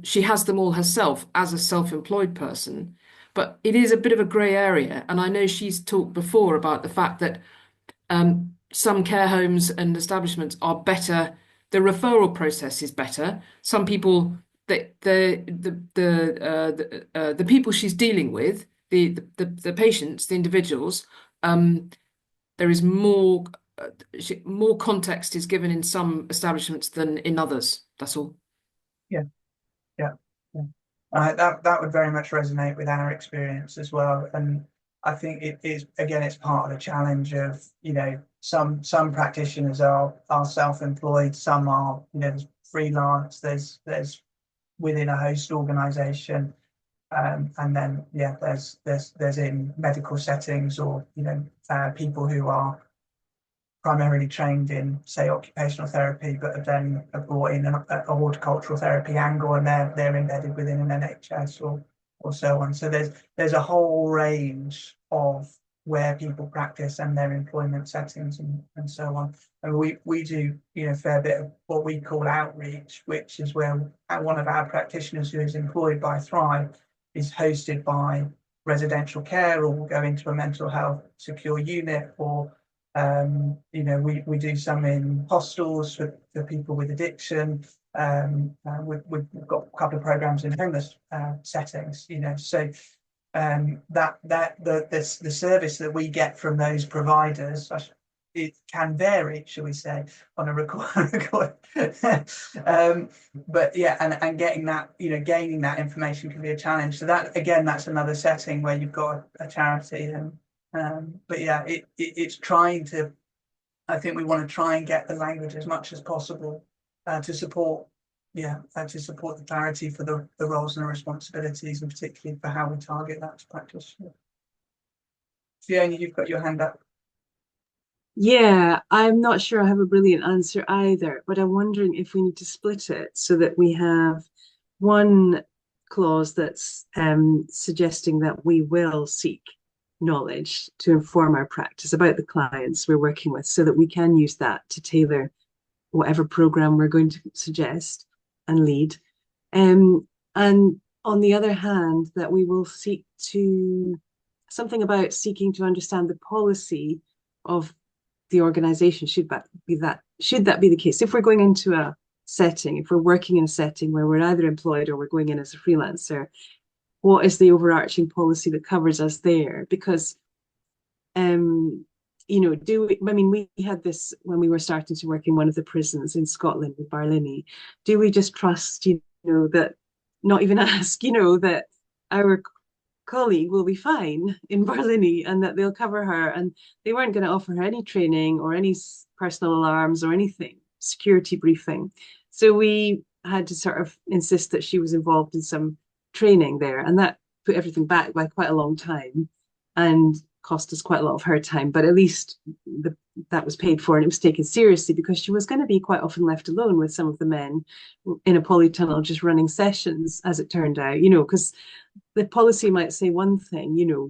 She has them all herself as a self-employed person, but it is a bit of a grey area. And I know she's talked before about the fact that some care homes and establishments are better. The referral process is better. Some people, the people she's dealing with, the patients, the individuals, there is more context is given in some establishments than in others. That's all. Yeah. That would very much resonate with our experience as well. And I think it is, again, it's part of the challenge of, you know, some practitioners are self-employed, some are, you know, there's freelance, there's within a host organization, and then there's in medical settings, or, you know, people who are primarily trained in, say, occupational therapy, but have then brought in a horticultural therapy angle, and they're embedded within an NHS or so on. So there's a whole range of where people practice and their employment settings and so on. And we do, you know, a fair bit of what we call outreach, which is where one of our practitioners who is employed by Thrive is hosted by residential care, or will go into a mental health secure unit, or you know, we do some in hostels for people with addiction. We've got a couple of programs in homeless settings, you know. So the service that we get from those providers, it can vary, shall we say, on a record. But yeah, and getting that, you know, gaining that information can be a challenge. So that, again, that's another setting where you've got a charity. And but yeah, it's trying to, I think we want to try and get the language as much as possible to support the clarity for the roles and the responsibilities, and particularly for how we target that to practitioners. Fiona, you've got your hand up. Yeah, I'm not sure I have a brilliant answer either, but I'm wondering if we need to split it so that we have one clause that's suggesting that we will seek knowledge to inform our practice about the clients we're working with, so that we can use that to tailor whatever program we're going to suggest and lead. And on the other hand, that we will seek to, something about seeking to understand the policy of the organization. Should that be the case? If we're going into a setting, if we're working in a setting where we're either employed or we're going in as a freelancer, what is the overarching policy that covers us there? Because, you know, we had this when we were starting to work in one of the prisons in Scotland with Barlinnie. Do we just trust, you know, that, not even ask, you know, that our colleague will be fine in Barlinnie and that they'll cover her, and they weren't going to offer her any training or any personal alarms or anything, security briefing. So we had to sort of insist that she was involved in some training there, and that put everything back by quite a long time and cost us quite a lot of her time, but at least that was paid for, and it was taken seriously, because she was going to be quite often left alone with some of the men in a polytunnel just running sessions, as it turned out, you know, because the policy might say one thing, you know,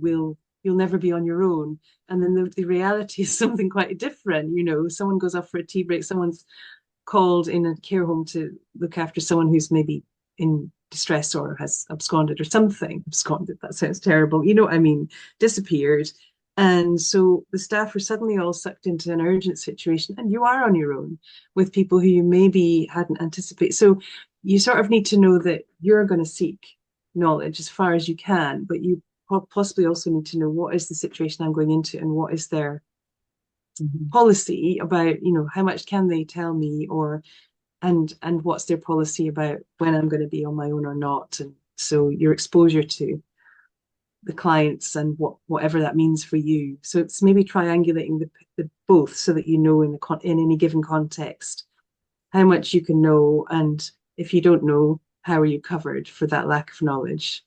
you'll never be on your own, and then the reality is something quite different. You know, someone goes off for a tea break, someone's called in a care home to look after someone who's maybe in distress or has absconded or something. Absconded, that sounds terrible, you know what I mean, disappeared. And so the staff are suddenly all sucked into an urgent situation, and you are on your own with people who you maybe hadn't anticipated. So you sort of need to know that you're going to seek knowledge as far as you can, but you possibly also need to know what is the situation I'm going into, and what is their policy about, you know, how much can they tell me, or and what's their policy about when I'm going to be on my own or not. And so your exposure to the clients and whatever that means for you. So it's maybe triangulating the both, so that you know in any given context how much you can know, and if you don't know, how are you covered for that lack of knowledge.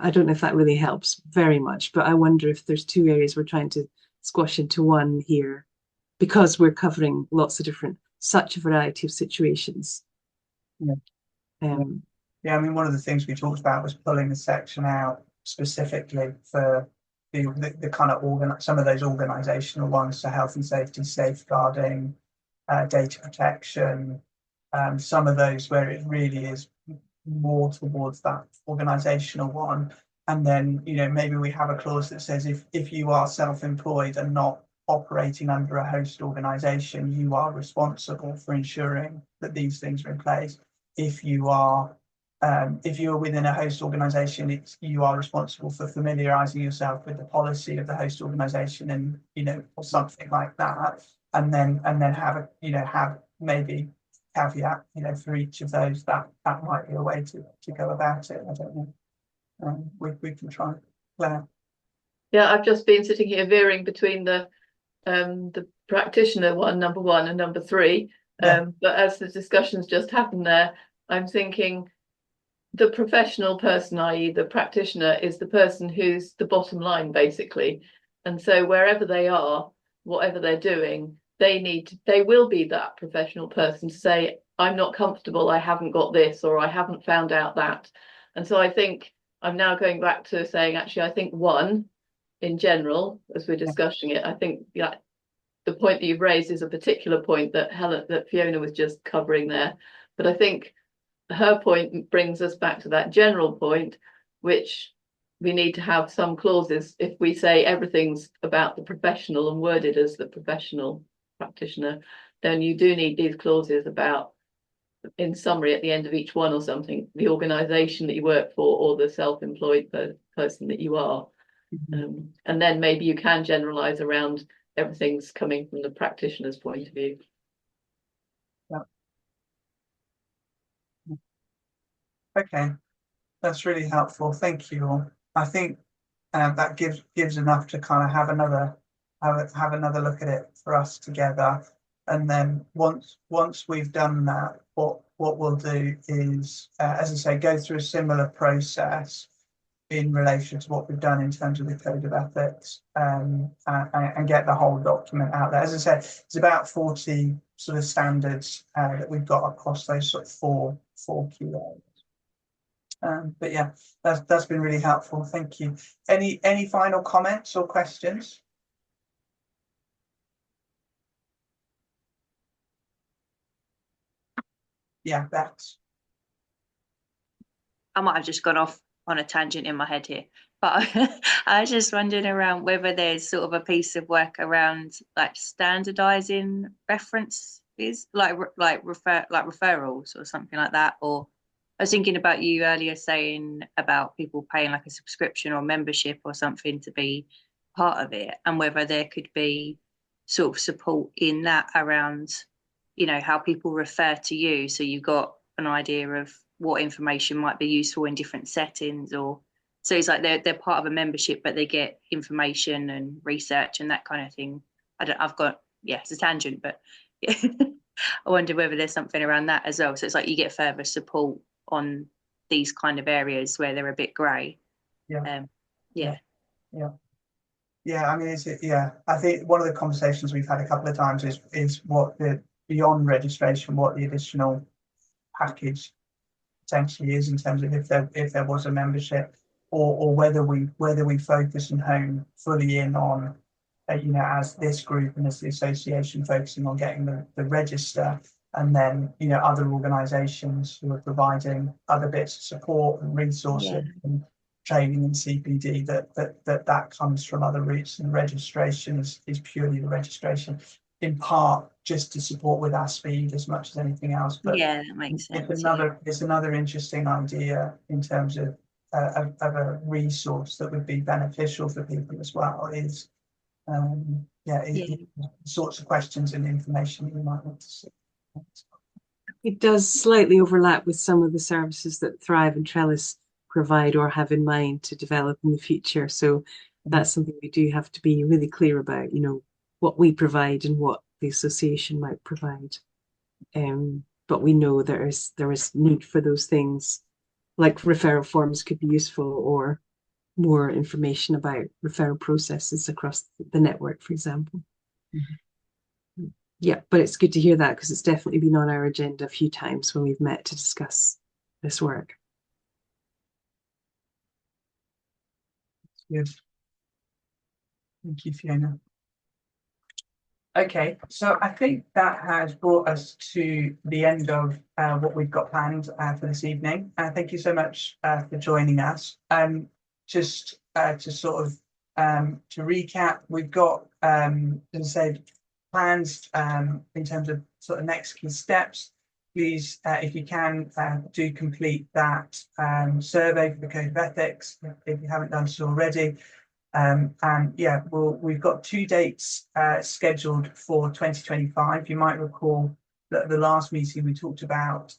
I don't know if that really helps very much, but I wonder if there's two areas we're trying to squash into one here, because we're covering lots of different, such a variety of situations. Yeah, I mean, one of the things we talked about was pulling the section out specifically for the kind of some of those organizational ones, so health and safety, safeguarding, data protection, some of those where it really is more towards that organizational one. And then, you know, maybe we have a clause that says if you are self-employed and not operating under a host organization, you are responsible for ensuring that these things are in place. If you are within a host organization, you are responsible for familiarizing yourself with the policy of the host organization, and, you know, or something like that. And then have maybe caveat, you know, for each of those, that might be a way to go about it. I don't know. We can try. Claire. Yeah, I've just been sitting here veering between the practitioner number one and number three. Yeah. But as the discussions just happened there, I'm thinking the professional person, i.e. the practitioner, is the person who's the bottom line, basically. And so wherever they are, whatever they're doing, they will be that professional person to say, I'm not comfortable, I haven't got this, or I haven't found out that. And so I think I'm now going back to saying, actually, I think one, in general, as we're discussing it, I think the point that you've raised is a particular point that Fiona was just covering there. But I think her point brings us back to that general point, which we need to have some clauses. If we say everything's about the professional and worded as the professional practitioner, then you do need these clauses about, in summary, at the end of each one or something, the organisation that you work for or the self-employed person that you are. And then maybe you can generalize around everything's coming from the practitioner's point of view. Yeah. Okay, that's really helpful. Thank you all. I think that gives enough to kind of have another look at it for us together. And then once we've done that, what we'll do is, as I say, go through a similar process in relation to what we've done in terms of the code of ethics, and get the whole document out there. As I said, it's about 40 sort of standards that we've got across those sort of four key areas. But yeah, that's been really helpful. Thank you. Any final comments or questions? Yeah, Bex. I might have just gone off on a tangent in my head here, but I was just wondering around whether there's sort of a piece of work around like standardizing references, like referrals or something like that. Or I was thinking about you earlier saying about people paying like a subscription or membership or something to be part of it, and whether there could be sort of support in that around, how people refer to you, so you've got an idea of what information might be useful in different settings. Or so it's like they're part of a membership, but they get information and research and that kind of thing. It's a tangent, but yeah. I wonder whether there's something around that as well. So it's like you get further support on these kind of areas where they're a bit grey. Yeah. I mean, I think one of the conversations we've had a couple of times is what the beyond registration, what the additional package potentially is in terms of if there was a membership, or whether we focus and hone fully in on as this group and as the association focusing on getting the register, and then other organisations who are providing other bits of support and resources and training and CPD that comes from other routes, and registration is purely the registration, in part just to support with our speed as much as anything else. But yeah, that makes sense. It's another interesting idea in terms of a resource that would be beneficial for people as well. Is sorts of questions and information you might want to see. It does slightly overlap with some of the services that Thrive and Trellis provide or have in mind to develop in the future. So that's something we do have to be really clear about, what we provide and what the association might provide. But we know there is need for those things, like referral forms could be useful, or more information about referral processes across the network, for example. Mm-hmm. Yeah, but it's good to hear that, because it's definitely been on our agenda a few times when we've met to discuss this work. Good. Thank you, Fiona. Okay, so I think that has brought us to the end of what we've got planned for this evening. Thank you so much for joining us. Just to sort of to recap, we've got, as I said, plans in terms of sort of next key steps. Please, if you can, do complete that survey for the Code of Ethics if you haven't done so already. And yeah, we've got 2 dates scheduled for 2025. You might recall that the last meeting we talked about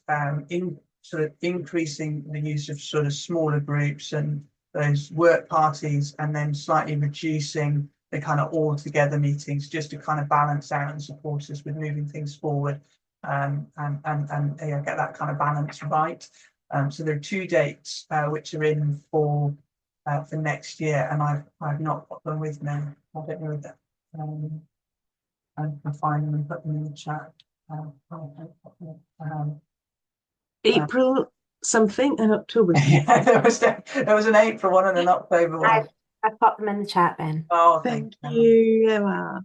increasing the use of sort of smaller groups and those work parties and then slightly reducing the kind of all together meetings, just to kind of balance out and support us with moving things forward, and get that kind of balance right. So there are 2 dates which are in for next year, and I've not got them with me. I don't know that. I can find them and put them in the chat. April something and October. Yeah, there was an April one and an October one. I've popped them in the chat, Ben. Oh, Thank you, Emma.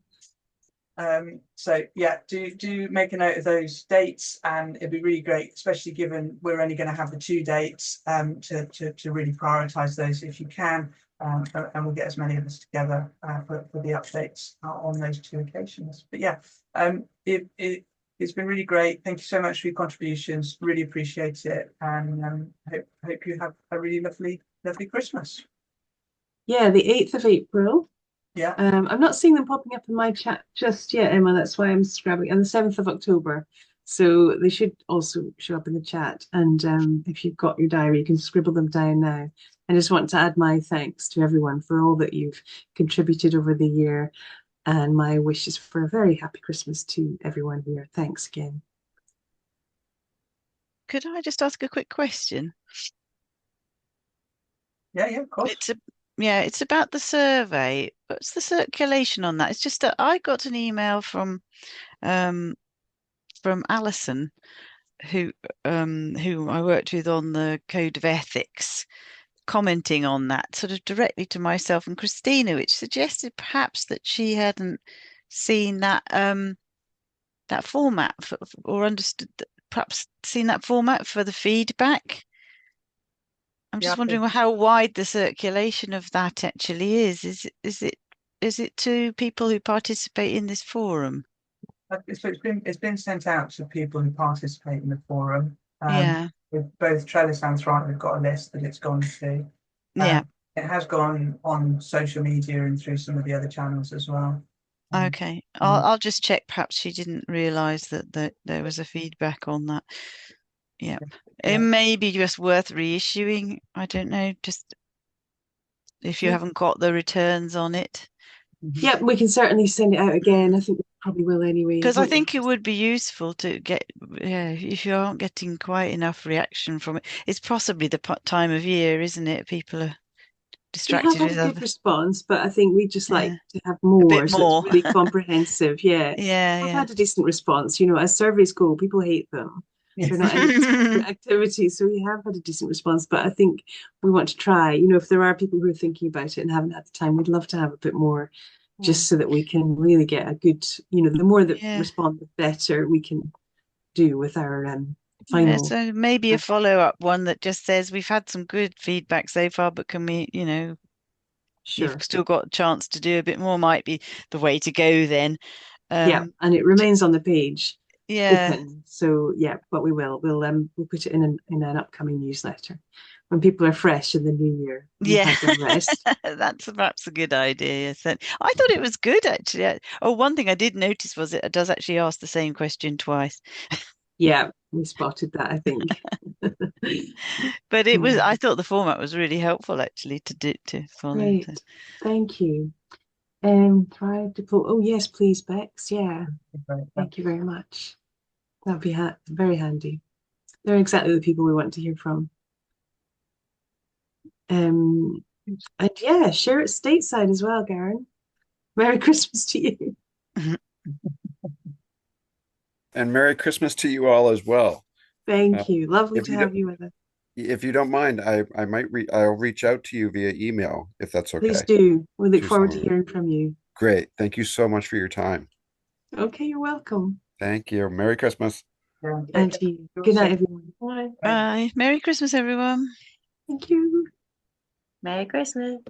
So yeah, do make a note of those dates, and it'd be really great, especially given we're only going to have the 2 dates, to really prioritize those if you can, and we'll get as many of us together for the updates on those 2 occasions. But yeah, it's been really great. Thank you so much for your contributions. Really appreciate it, and hope you have a really lovely Christmas. Yeah, the 8th of April. Yeah. I'm not seeing them popping up in my chat just yet, Emma. That's why I'm scrabbling. And the 7th of October. So they should also show up in the chat. And if you've got your diary, you can scribble them down now. I just want to add my thanks to everyone for all that you've contributed over the year, and my wishes for a very happy Christmas to everyone here. Thanks again. Could I just ask a quick question? Yeah, of course. It's about the survey. What's the circulation on that? It's just that I got an email from Alison, who I worked with on the Code of Ethics, commenting on that sort of directly to myself and Christina, which suggested perhaps that she hadn't seen that that format or understood perhaps seen that format for the feedback. I'm just wondering how wide the circulation of that actually is. Is it to people who participate in this forum? It's been sent out to people who participate in the forum. Yeah. With both Trellis and Thrive, we've got a list that it's gone to. Yeah. It has gone on social media and through some of the other channels as well. Okay. I'll just check. Perhaps she didn't realise that there was a feedback on that. Yeah. It may be just worth reissuing. I don't know. Just if you haven't got the returns on it. Yeah, we can certainly send it out again. I think we probably will anyway. Because I think it would be useful to get, if you aren't getting quite enough reaction from it. It's possibly the time of year, isn't it? People are distracted we with have a other. good response, but I think we just like to have more, a bit more. So it's really comprehensive. Yeah. Yeah, I've had a decent response. You know, as surveys go, people hate them. They're not any activities, so we have had a decent response. But I think we want to try. You know, if there are people who are thinking about it and haven't had the time, we'd love to have a bit more, just so that we can really get a good. You know, the more that respond, the better we can do with our final. So maybe a follow-up one that just says we've had some good feedback so far, but can we, you've still got a chance to do a bit more, might be the way to go then. Yeah, and it remains on the page. Yeah. Open. So yeah, but we'll put it in an upcoming newsletter when people are fresh in the new year. Yeah, that's perhaps a good idea. Yes. I thought it was good actually. One thing I did notice was it does actually ask the same question twice. Yeah, we spotted that, I think. But it was. I thought the format was really helpful actually to follow. Great. So. Thank you. Thrive Depot. Oh yes, please, Bex. Yeah. Thank you very much. That'd be very handy. They're exactly the people we want to hear from. And yeah, share it stateside as well, Garen. Merry Christmas to you. And Merry Christmas to you all as well. Thank you. Lovely to have you with us. If you don't mind, I'll reach out to you via email if that's okay. Please do. We look forward to hearing from you. Great. Thank you so much for your time. Okay, you're welcome. Thank you. Merry Christmas. And to you. Good night, everyone. Bye. Bye. Merry Christmas, everyone. Thank you. Merry Christmas.